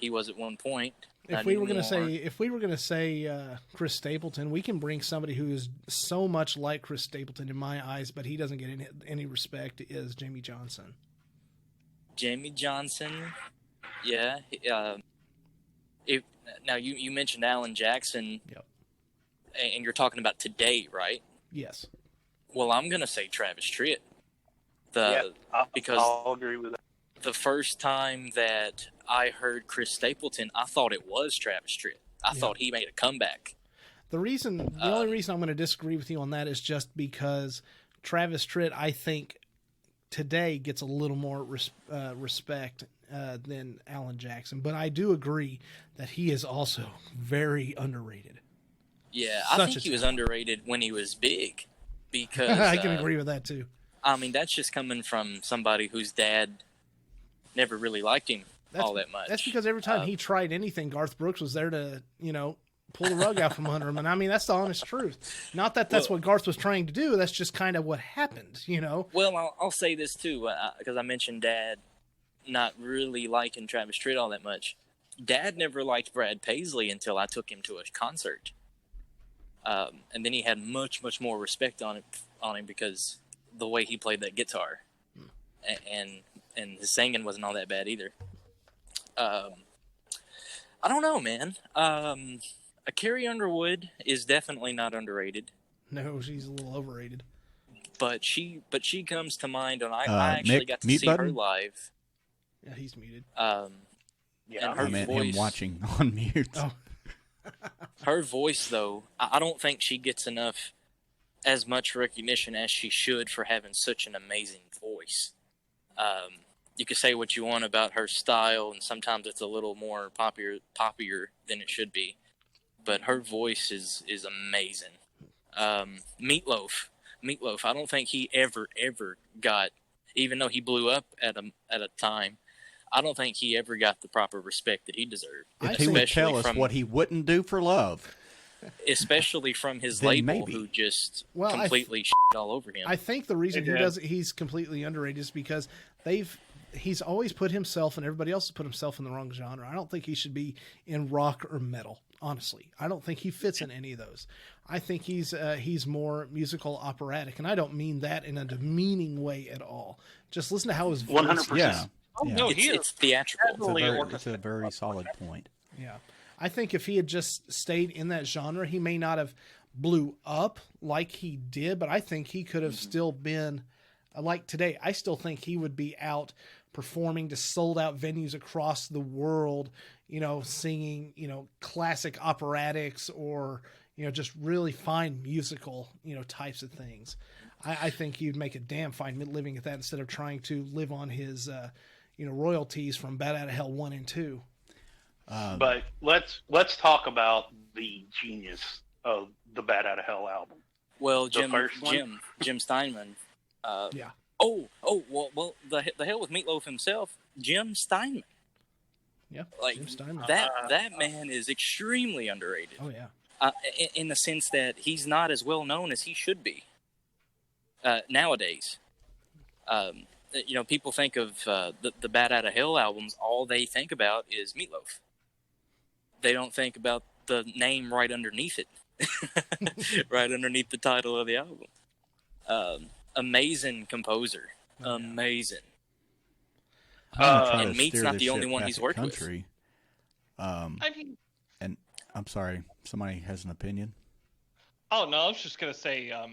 He was at one point. If we were going to say Chris Stapleton, we can bring somebody who is so much like Chris Stapleton in my eyes, but he doesn't get any respect, is Jamie Johnson. Jamie Johnson, yeah. Now you mentioned Alan Jackson, Yep. And you're talking about today, right? Yes. Well, I'm gonna say Travis Tritt. Because I'll agree with that. the first time that I heard Chris Stapleton, I thought it was Travis Tritt. I thought he made a comeback. The only reason I'm going to disagree with you on that is just because Travis Tritt, I think, today gets a little more respect than Alan Jackson. But I do agree that he is also very underrated. Yeah, I think he was underrated when he was big. Because I can agree with that too. I mean, that's just coming from somebody whose dad never really liked him all that much. That's because every time he tried anything, Garth Brooks was there to, pull the rug out from under him. And I mean, that's the honest truth. Not that that's what Garth was trying to do. That's just kind of what happened, Well, I'll say this too, because I mentioned Dad not really liking Travis Tritt all that much. Dad never liked Brad Paisley until I took him to a concert. And then he had much, much more respect on him because the way he played that guitar. And his singing wasn't all that bad either. I don't know, man. Carrie Underwood is definitely not underrated. No, she's a little overrated. But she comes to mind, and I actually got to see her live. Yeah, he's muted. And her I meant voice, him watching on mute. Oh. Her voice, though, I don't think she gets as much recognition as she should for having such an amazing voice. You can say what you want about her style, and sometimes it's a little more poppier than it should be. But her voice is amazing. Meatloaf, I don't think he ever got, even though he blew up at a time, I don't think he ever got the proper respect that he deserved. If he would tell us what he wouldn't do for love. Especially from his Then label, maybe. who just completely shit all over him. I think the reason he's completely underrated is because he's always put himself, and everybody else has put himself in the wrong genre. I don't think he should be in rock or metal, honestly. I don't think he fits in any of those. I think he's more musical operatic, and I don't mean that in a demeaning way at all. Just listen to how his voice 100%. Yeah. Oh, no, It's theatrical. It's a very solid point. Yeah. I think if he had just stayed in that genre, he may not have blew up like he did, but I think he could have still been like today. I still think he would be out performing to sold out venues across the world, singing, classic operatics or, just really fine musical, types of things. I think he'd make a damn fine living at that instead of trying to live on his, royalties from Bat Out of Hell 1 and 2. But let's talk about the genius of the Bat Out of Hell album. Well, The Jim Steinman. Yeah. Oh, well, the hell with Meatloaf himself, Jim Steinman. Yeah. Like Jim Steinman. that man is extremely underrated. Oh yeah. In the sense that he's not as well known as he should be nowadays. People think of the Bat Out of Hell albums. All they think about is Meatloaf. They don't think about the name right underneath it, right underneath the title of the album. Amazing composer, amazing. I'm and Meat's not the only one he's worked country. I mean, And I'm sorry, somebody has an opinion. oh no, I was just gonna say, I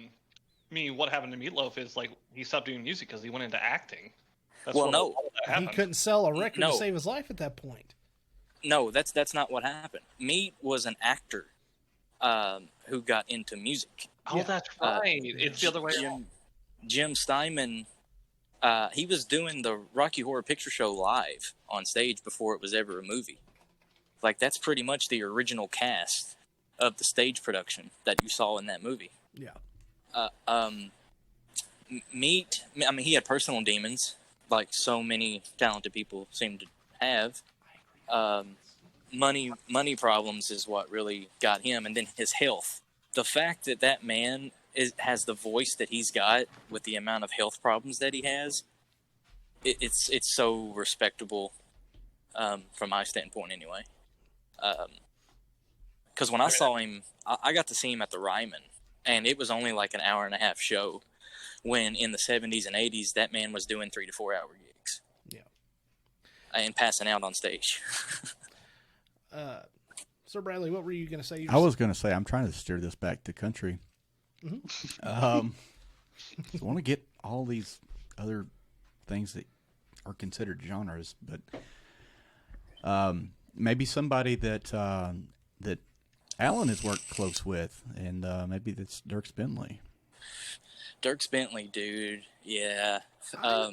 mean, what happened to Meatloaf is like he stopped doing music because he went into acting. That's Well, what no. all that He happened. couldn't sell a record No. to save his life at that point. No, that's not what happened. Meat was an actor who got into music. Oh, Yeah. that's right. It's the other way around. Jim Steinman, he was doing the Rocky Horror Picture Show live on stage before it was ever a movie. Like, that's pretty much the original cast of the stage production that you saw in that movie. Yeah. Meat, I mean, he had personal demons, like so many talented people seem to have. Money problems is what really got him, and then his health. The fact that that man has the voice that he's got with the amount of health problems that he has, it's so respectable from my standpoint anyway. Because when I saw him, I got to see him at the Ryman, and it was only like an hour and a half show, when in the 70s and 80s, that man was doing 3 to 4 hour gigs. Yeah. And passing out on stage. Sir Bradley, what were you going to say? I was going to say, I'm trying to steer this back to country. I want to get all these other things that are considered genres, but maybe somebody that that Alan has worked close with, and maybe that's Dierks Bentley. Dierks Bentley, dude, yeah.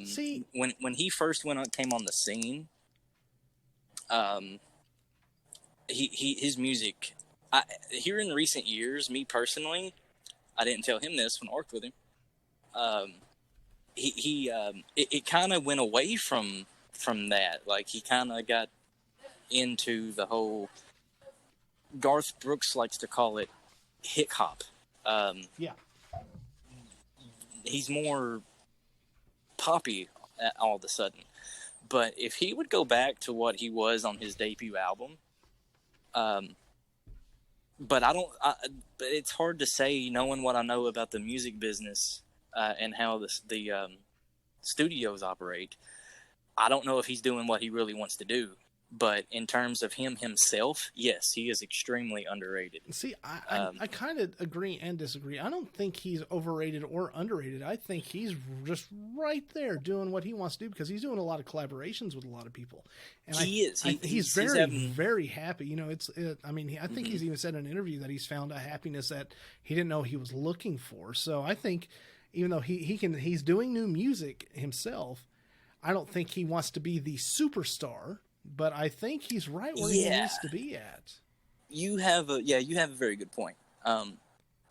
See, when he first came on the scene, his music. Here in recent years, me personally, I didn't tell him this when I worked with him. It kind of went away from that. Like, he kind of got into the whole. Garth Brooks likes to call it hip hop. yeah. He's more poppy all of a sudden. But if he would go back to what he was on his debut album, but it's hard to say, knowing what I know about the music business and how the studios operate. I don't know if he's doing what he really wants to do. But in terms of himself, yes, he is extremely underrated. See, I kind of agree and disagree. I don't think he's overrated or underrated. I think he's just right there doing what he wants to do, because he's doing a lot of collaborations with a lot of people. And he's very, very happy. You know, I think he's even said in an interview that he's found a happiness that he didn't know he was looking for. So I think even though he's doing new music himself, I don't think he wants to be the superstar. But I think he's right where he needs to be at. You have a very good point.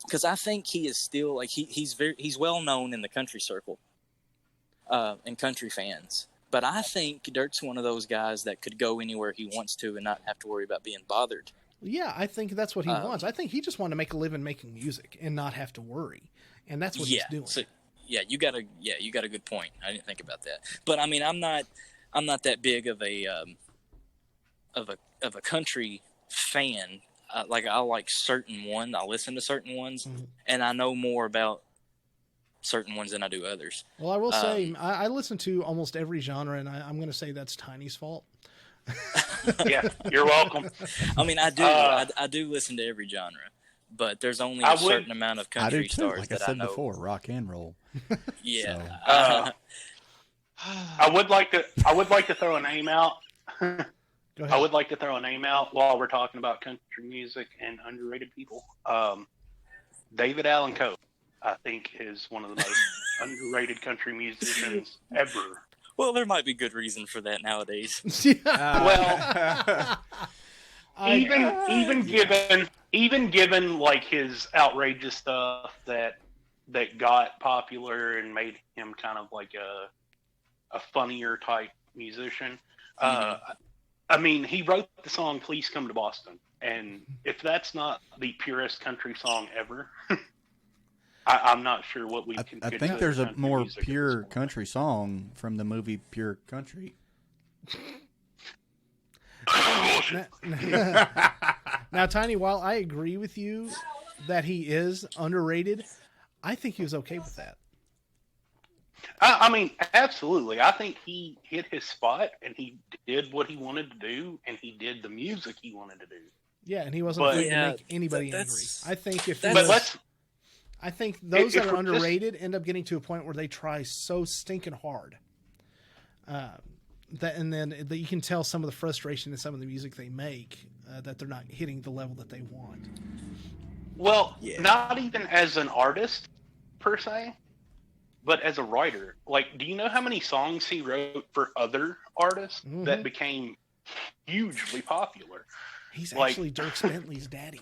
Because I think he is still like he's well known in the country circle, and country fans. But I think Dirk's one of those guys that could go anywhere he wants to and not have to worry about being bothered. Yeah, I think that's what he wants. I think he just wanted to make a living making music and not have to worry, and that's what he's doing. So, you got a good point. I didn't think about that. But I mean, I'm not that big of a country fan. Like, I like certain ones. I listen to certain ones, and I know more about certain ones than I do others. Well, I will say I listen to almost every genre, and I'm going to say that's Tiny's fault. Yeah, you're welcome. I mean, I do listen to every genre, but there's only a certain amount of country I do too. stars Like that I said I know. before, rock and roll. Yeah. So. I would like to throw a name out. Go ahead. I would like to throw a name out while we're talking about country music and underrated people. David Allan Coe, I think, is one of the most underrated country musicians ever. Well, there might be good reason for that nowadays. Well, even given like his outrageous stuff that got popular and made him kind of like a funnier type musician. I mean, he wrote the song "Please Come to Boston," and if that's not the purest country song ever, I'm not sure what we can. I think there's a more pure country song from the movie Pure Country. Now, Tiny, while I agree with you that he is underrated, I think he was okay with that. I mean, absolutely. I think he hit his spot, and he did what he wanted to do, and he did the music he wanted to do. Yeah, and he wasn't afraid to make anybody angry. I think I think those that are underrated end up getting to a point where they try so stinking hard. That you can tell some of the frustration in some of the music they make that they're not hitting the level that they want. Well, not even as an artist per se, but as a writer. Like, do you know how many songs he wrote for other artists that became hugely popular? He's actually Dirk Bentley's daddy.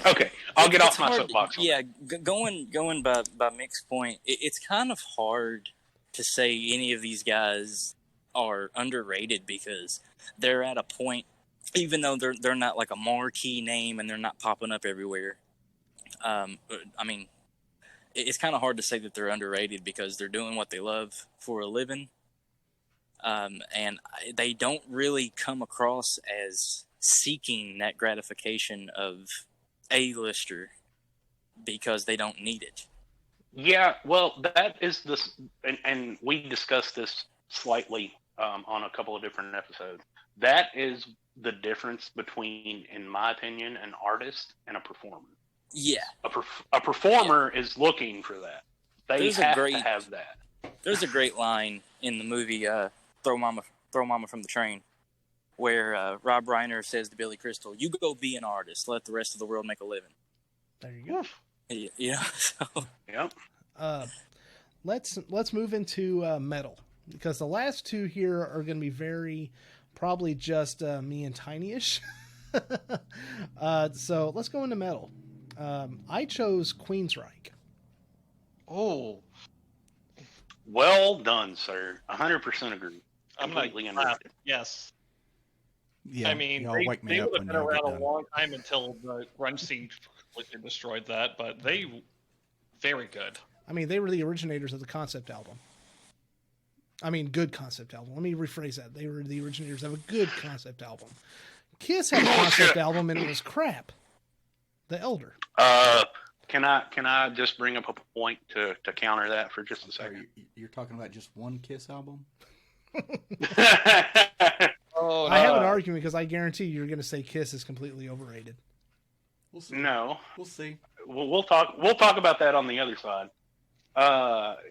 Okay, I'll get off my soapbox. Yeah, going by Mick's point, it's kind of hard to say any of these guys are underrated because they're at a point, even though they're not like a marquee name and they're not popping up everywhere. I mean, it's kind of hard to say that they're underrated because they're doing what they love for a living, and they don't really come across as seeking that gratification of A-lister because they don't need it. Yeah, well, that is this, and we discussed this slightly on a couple of different episodes. That is the difference between, in my opinion, an artist and a performer. Yeah. A performer is looking for that. They have to have that. There's a great line in the movie Throw Mama from the Train where Rob Reiner says to Billy Crystal, "You go be an artist. Let the rest of the world make a living." There you go. Yeah. So. Yep. Let's move into metal, because the last two here are going to be probably just me and Tiny-ish. So let's go into metal. I chose Queensryche. Oh. Well done, sir. 100% agree. I'm completely like, underrated. Yes. Yeah, I mean, they would have been around a long time until the grunge scene completely destroyed that, but very good. I mean, they were the originators of the concept album. I mean, good concept album. Let me rephrase that. They were the originators of a good concept album. Kiss had a concept album and it was crap. The Elder. Can I just bring up a point to counter that for just a second? You're talking about just one Kiss album? Oh, I have an argument because I guarantee you're going to say Kiss is completely overrated. We'll see. No, we'll see. We'll talk about that on the other side.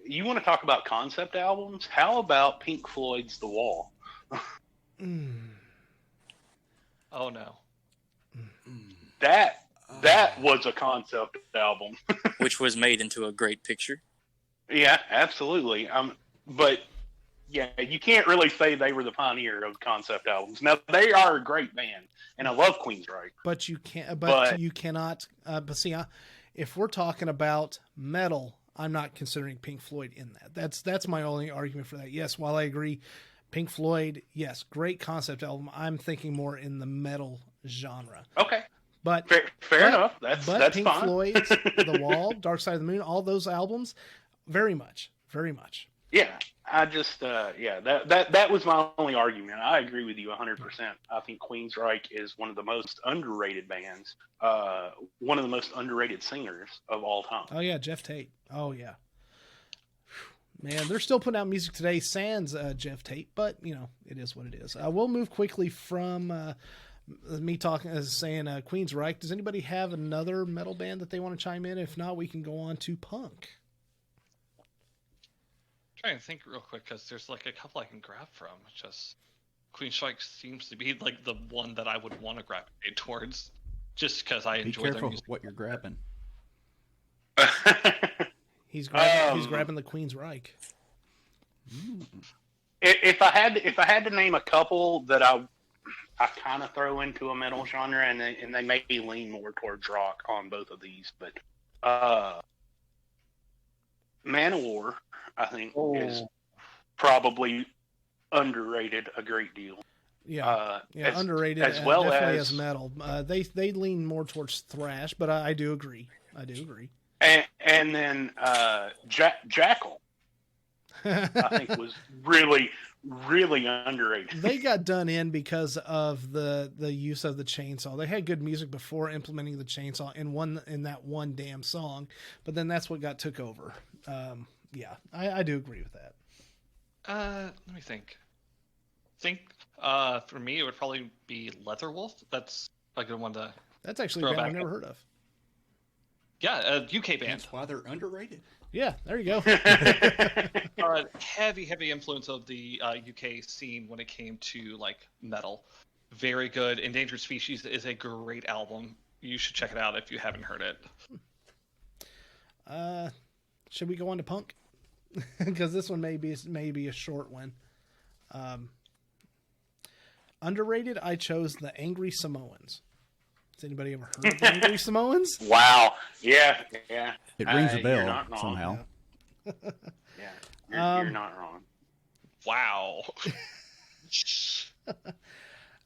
You want to talk about concept albums? How about Pink Floyd's The Wall? Oh no. That was a concept album, which was made into a great picture. Yeah, absolutely. But yeah, you can't really say they were the pioneer of concept albums. Now they are a great band, and I love Queensryche. But you can't. But you cannot. But see, if we're talking about metal, I'm not considering Pink Floyd in that. That's my only argument for that. Yes, while I agree, Pink Floyd, yes, great concept album. I'm thinking more in the metal genre. Okay. But fair enough. That's Pink fine. Floyd's The Wall, Dark Side of the Moon, all those albums, very much. Yeah, I just that was my only argument. I agree with you 100%. I think Queensryche is one of the most underrated bands, one of the most underrated singers of all time. Oh yeah, Jeff Tate. Oh yeah. Man, they're still putting out music today, sans Jeff Tate, but it is what it is. We'll move quickly from me saying Queensryche. Does anybody have another metal band that they want to chime in? If not, we can go on to punk. I'm trying to think real quick because there's like a couple I can grab from. Just Queensryche seems to be like the one that I would want to gravitate towards, just because I enjoy their music. Be careful what you're grabbing. He's grabbing the Queensryche. If I had to name a couple that I kind of throw into a metal genre, and they maybe lean more towards rock on both of these, but Manowar, I think, is probably underrated a great deal. Yeah, underrated as well definitely as metal. They lean more towards thrash, but I do agree. And then Jackal, I think, was really, really underrated. They got done in because of the use of the chainsaw. They had good music before implementing the chainsaw in that one damn song, but then that's what took over. Yeah, I do agree with that. Let me think. For me, it would probably be Leatherwolf. That's a good one to. That's actually a band I've never heard of. Yeah, a UK band. That's why they're underrated. Yeah, there you go. Heavy influence of the UK scene when it came to like metal. Very good. Endangered Species is a great album. You should check it out if you haven't heard it. Should we go on to punk? Because this one may be a short one. Underrated. I chose the Angry Samoans. Has anybody ever heard of the Angry Samoans? Wow. Yeah. It rings a you're bell not wrong. somehow. Yeah. You're not wrong. Wow.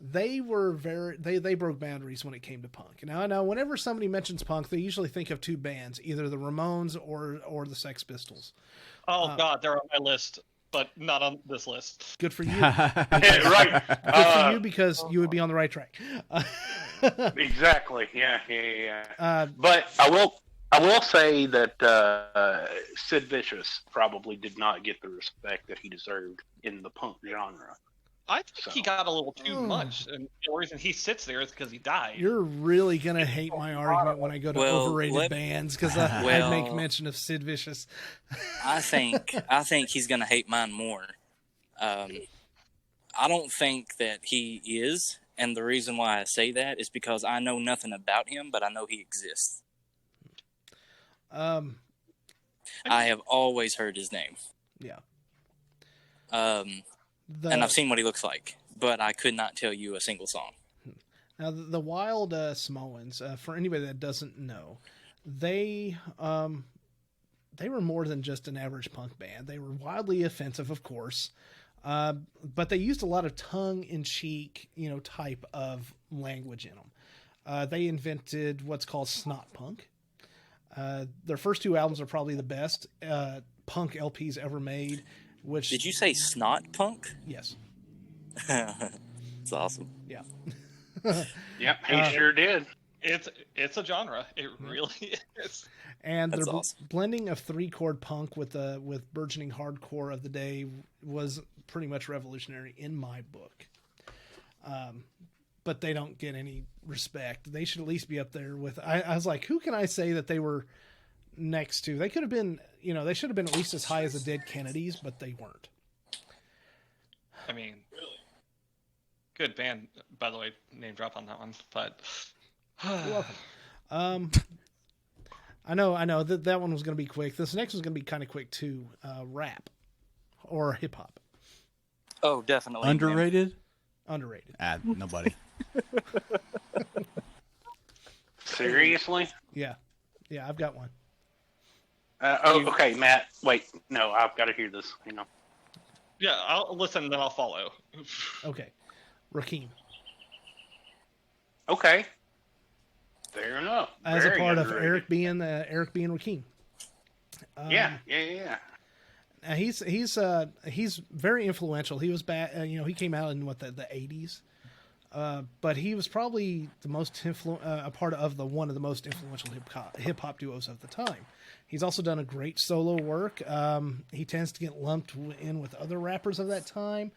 They were they broke boundaries when it came to punk. Now I know whenever somebody mentions punk, they usually think of two bands, either the Ramones or the Sex Pistols. Oh God, they're on my list, but not on this list. Good for you. Right. Good for you, because you would be on the right track. Exactly. Yeah. But I will say that Sid Vicious probably did not get the respect that he deserved in the punk genre. I think he got a little too much, and the reason he sits there is because he died. You're really gonna hate my argument when I go to overrated bands, because I make mention of Sid Vicious. I think he's gonna hate mine more. I don't think that he is, and the reason why I say that is because I know nothing about him, but I know he exists. I have always heard his name. Yeah. And I've seen what he looks like, but I could not tell you a single song. Now, the Wild Samoans, for anybody that doesn't know, they were more than just an average punk band. They were wildly offensive, of course, but they used a lot of tongue-in-cheek, type of language in them. They invented what's called snot punk. Their first two albums are probably the best punk LPs ever made. Which, did you say snot punk? Yes. It's awesome. Yeah. Yep, he sure did. It's a genre. It really is. And That's their awesome. blending of 3-chord punk with burgeoning hardcore of the day was pretty much revolutionary in my book. But they don't get any respect. They should at least be up there with. I was like, who can I say that they were next to? They could have been, they should have been at least as high as the Dead Kennedys, but they weren't. I mean, good band, by the way. Name drop on that one, but You're welcome. I know that one was going to be quick. This next one's going to be kind of quick too. Rap or hip hop. Oh, definitely. Underrated? Underrated. Nobody. Seriously? Yeah, I've got one. Okay, Matt. Wait, no, I've got to hear this. Hang on. yeah, I'll listen, then I'll follow. Okay, Rakim. Okay. Fair enough. As Very a part of underrated. Eric being Rakim. Yeah. He's very influential. He was back, he came out in the 80s. But he was probably the most a part of one of the most influential hip hop duos of the time. He's also done a great solo work. He tends to get lumped in with other rappers of that time,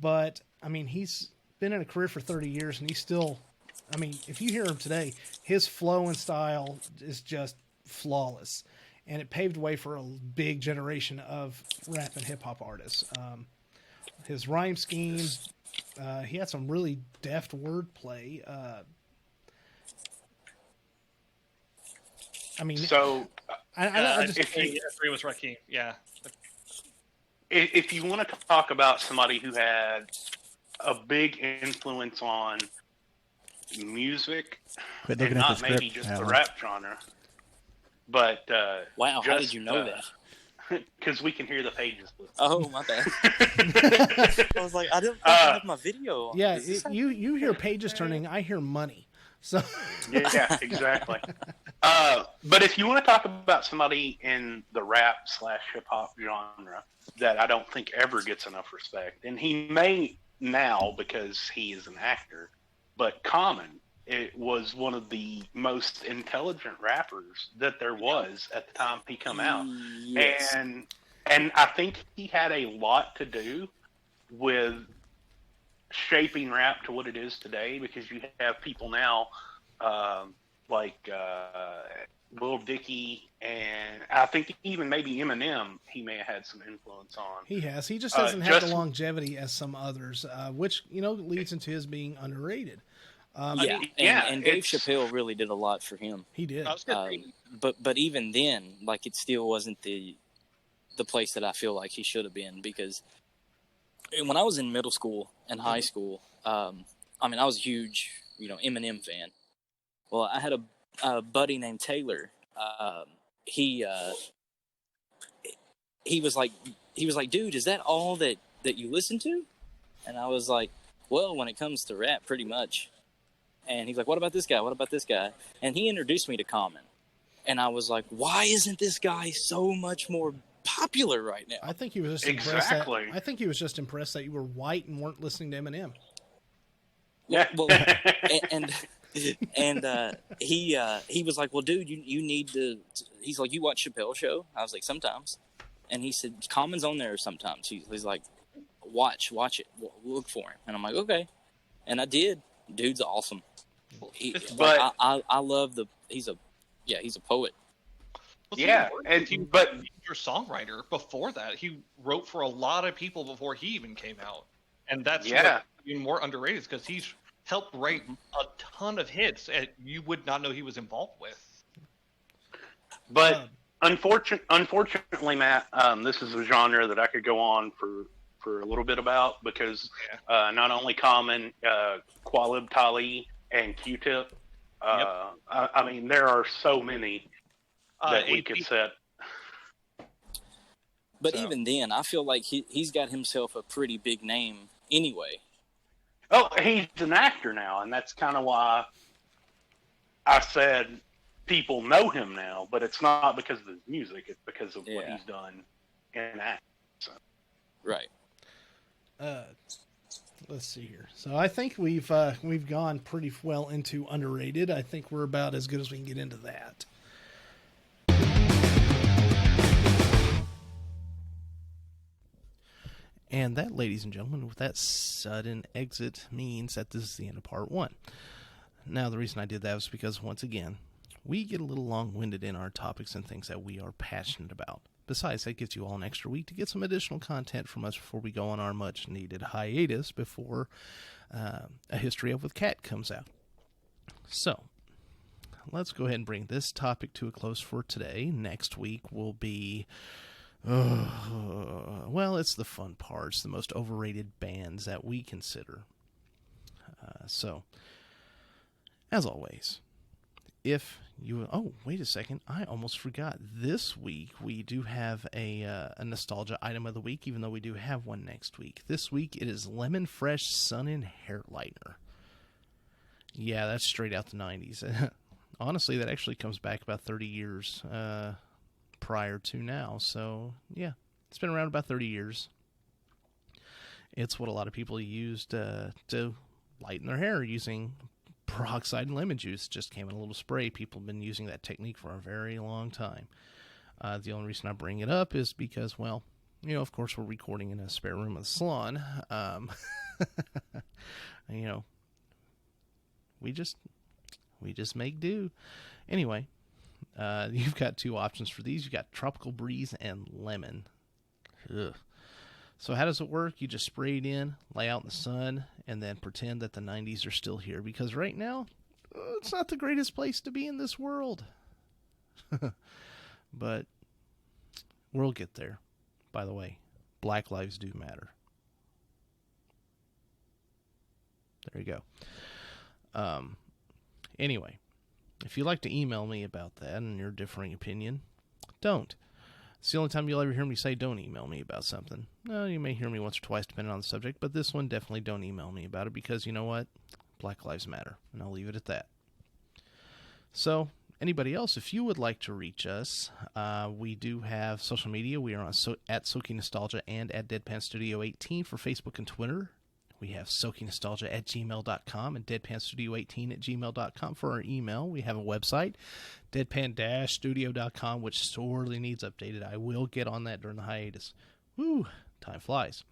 but I mean, he's been in a career for 30 years, and he's still. I mean, if you hear him today, his flow and style is just flawless, and it paved way for a big generation of rap and hip hop artists. His rhyme schemes. He had some really deft wordplay. I mean, So, I just if you agree with Rakim. Yeah. if you want to talk about somebody who had a big influence on music, Quit and looking at not the maybe script, just the Alan. rap genre, but Wow, how did just, you know that? Because we can hear the pages. Oh, my bad. I was like, I didn't have my video on. yeah. Is this You hear pages turning. I hear money. So Yeah, exactly. But if you want to talk about somebody in the rap / hip hop genre that I don't think ever gets enough respect, and he may now because he is an actor, but Common, it was one of the most intelligent rappers that there was at the time he come out. Yes. And I think he had a lot to do with shaping rap to what it is today, because you have people now like Lil Dicky, and I think even maybe Eminem he may have had some influence on. he has. He just doesn't have the Just- longevity as some others, which, leads into his being underrated. Yeah, yeah, and Dave it's- Chappelle really did a lot for him. He did. I was gonna say, But even then, like, it still wasn't the place that I feel like he should have been, because when I was in middle school and high school, I was a huge Eminem fan. Well, I had a buddy named Taylor. He was like, dude, is that all that you listen to? And I was like, well, when it comes to rap, pretty much. And he's like, what about this guy? What about this guy? And he introduced me to Common. And I was like, why isn't this guy so much more popular right now? I think he was just Exactly. impressed that you were white and weren't listening to Eminem. Yeah. Well, and he was like, well, dude, you need to. He's like, you watch Chappelle Show? I was like, sometimes. And he said, Common's on there sometimes. He's like, watch it, look for him. And I'm like, okay. And I did. Dude's awesome. But- I love he's a poet. well, Yeah, but your songwriter before that, he wrote for a lot of people before he even came out, and that's Yeah. what's even more underrated, because he's helped write a ton of hits that you would not know he was involved with. But unfortunately, Matt, this is a genre that I could go on for a little bit about, because not only Common, Qualib Tali, and Q-Tip. I mean, there are so many that we could set. But So. even then, I feel like he's got himself a pretty big name anyway. Oh, he's an actor now, and that's kind of why I said people know him now, but it's not because of his music, it's because of what Yeah. he's done in acting. So. Right. Let's see here. So I think we've gone pretty well into underrated. I think we're about as good as we can get into that. And that, ladies and gentlemen, with that sudden exit means that this is the end of part one. Now, the reason I did that was because, once again, we get a little long-winded in our topics and things that we are passionate about. Besides, that gives you all an extra week to get some additional content from us before we go on our much-needed hiatus before A History of with Cat comes out. So, let's go ahead and bring this topic to a close for today. Next week will be... well, it's the fun parts, the most overrated bands that we consider. So, as always, if you... Oh, wait a second. I almost forgot. This week, we do have a nostalgia item of the week, even though we do have one next week. This week, it is Lemon Fresh Sun-In Hair Lightener. Yeah, that's straight out the 90s. Honestly, that actually comes back about 30 years prior to now. So, yeah, it's been around about 30 years. It's what a lot of people used to lighten their hair using peroxide and lemon juice. It just came in a little spray. People have been using that technique for a very long time. The only reason I bring it up is because, well, of course, we're recording in a spare room of the salon. We just make do. Anyway, you've got two options for these. You've got Tropical Breeze and Lemon. Ugh. So how does it work? You just spray it in, lay out in the sun, and then pretend that the 90s are still here. Because right now, it's not the greatest place to be in this world. But we'll get there. By the way, Black lives do matter. There you go. Anyway, if you'd like to email me about that and your differing opinion, don't. It's the only time you'll ever hear me say don't email me about something. No, you may hear me once or twice depending on the subject, but this one definitely don't email me about it because you know what? Black lives matter, and I'll leave it at that. So, anybody else, if you would like to reach us, we do have social media. We are on at SOKy Nostalgia and at Deadpan Studio 18 for Facebook and Twitter. We have SOKyNostalgia at gmail.com and DeadpanStudio18 at gmail.com for our email. We have a website, deadpan-studio.com, which sorely needs updated. I will get on that during the hiatus. Woo, time flies.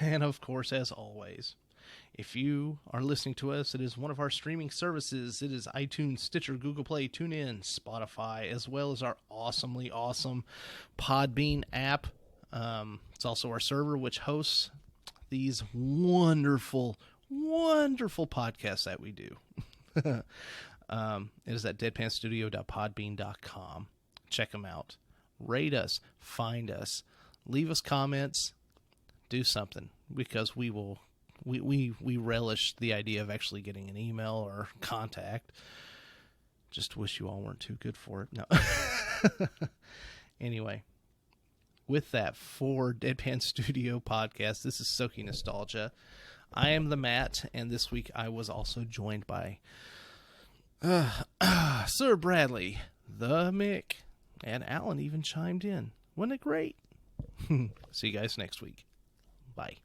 And, of course, as always, if you are listening to us, it is one of our streaming services. It is iTunes, Stitcher, Google Play, TuneIn, Spotify, as well as our awesomely awesome Podbean app. It's also our server, which hosts these wonderful, wonderful podcasts that we do. It is at deadpanstudio.podbean.com. Check them out. Rate us. Find us. Leave us comments. Do something, because we will... We relish the idea of actually getting an email or contact. Just wish you all weren't too good for it. No. Anyway, with that, for Deadpan Studio Podcast, this is SOKy Nostalgia. I am the Matt, and this week I was also joined by Sir Bradley, the Mick, and Alan even chimed in. Wasn't it great? See you guys next week. Bye.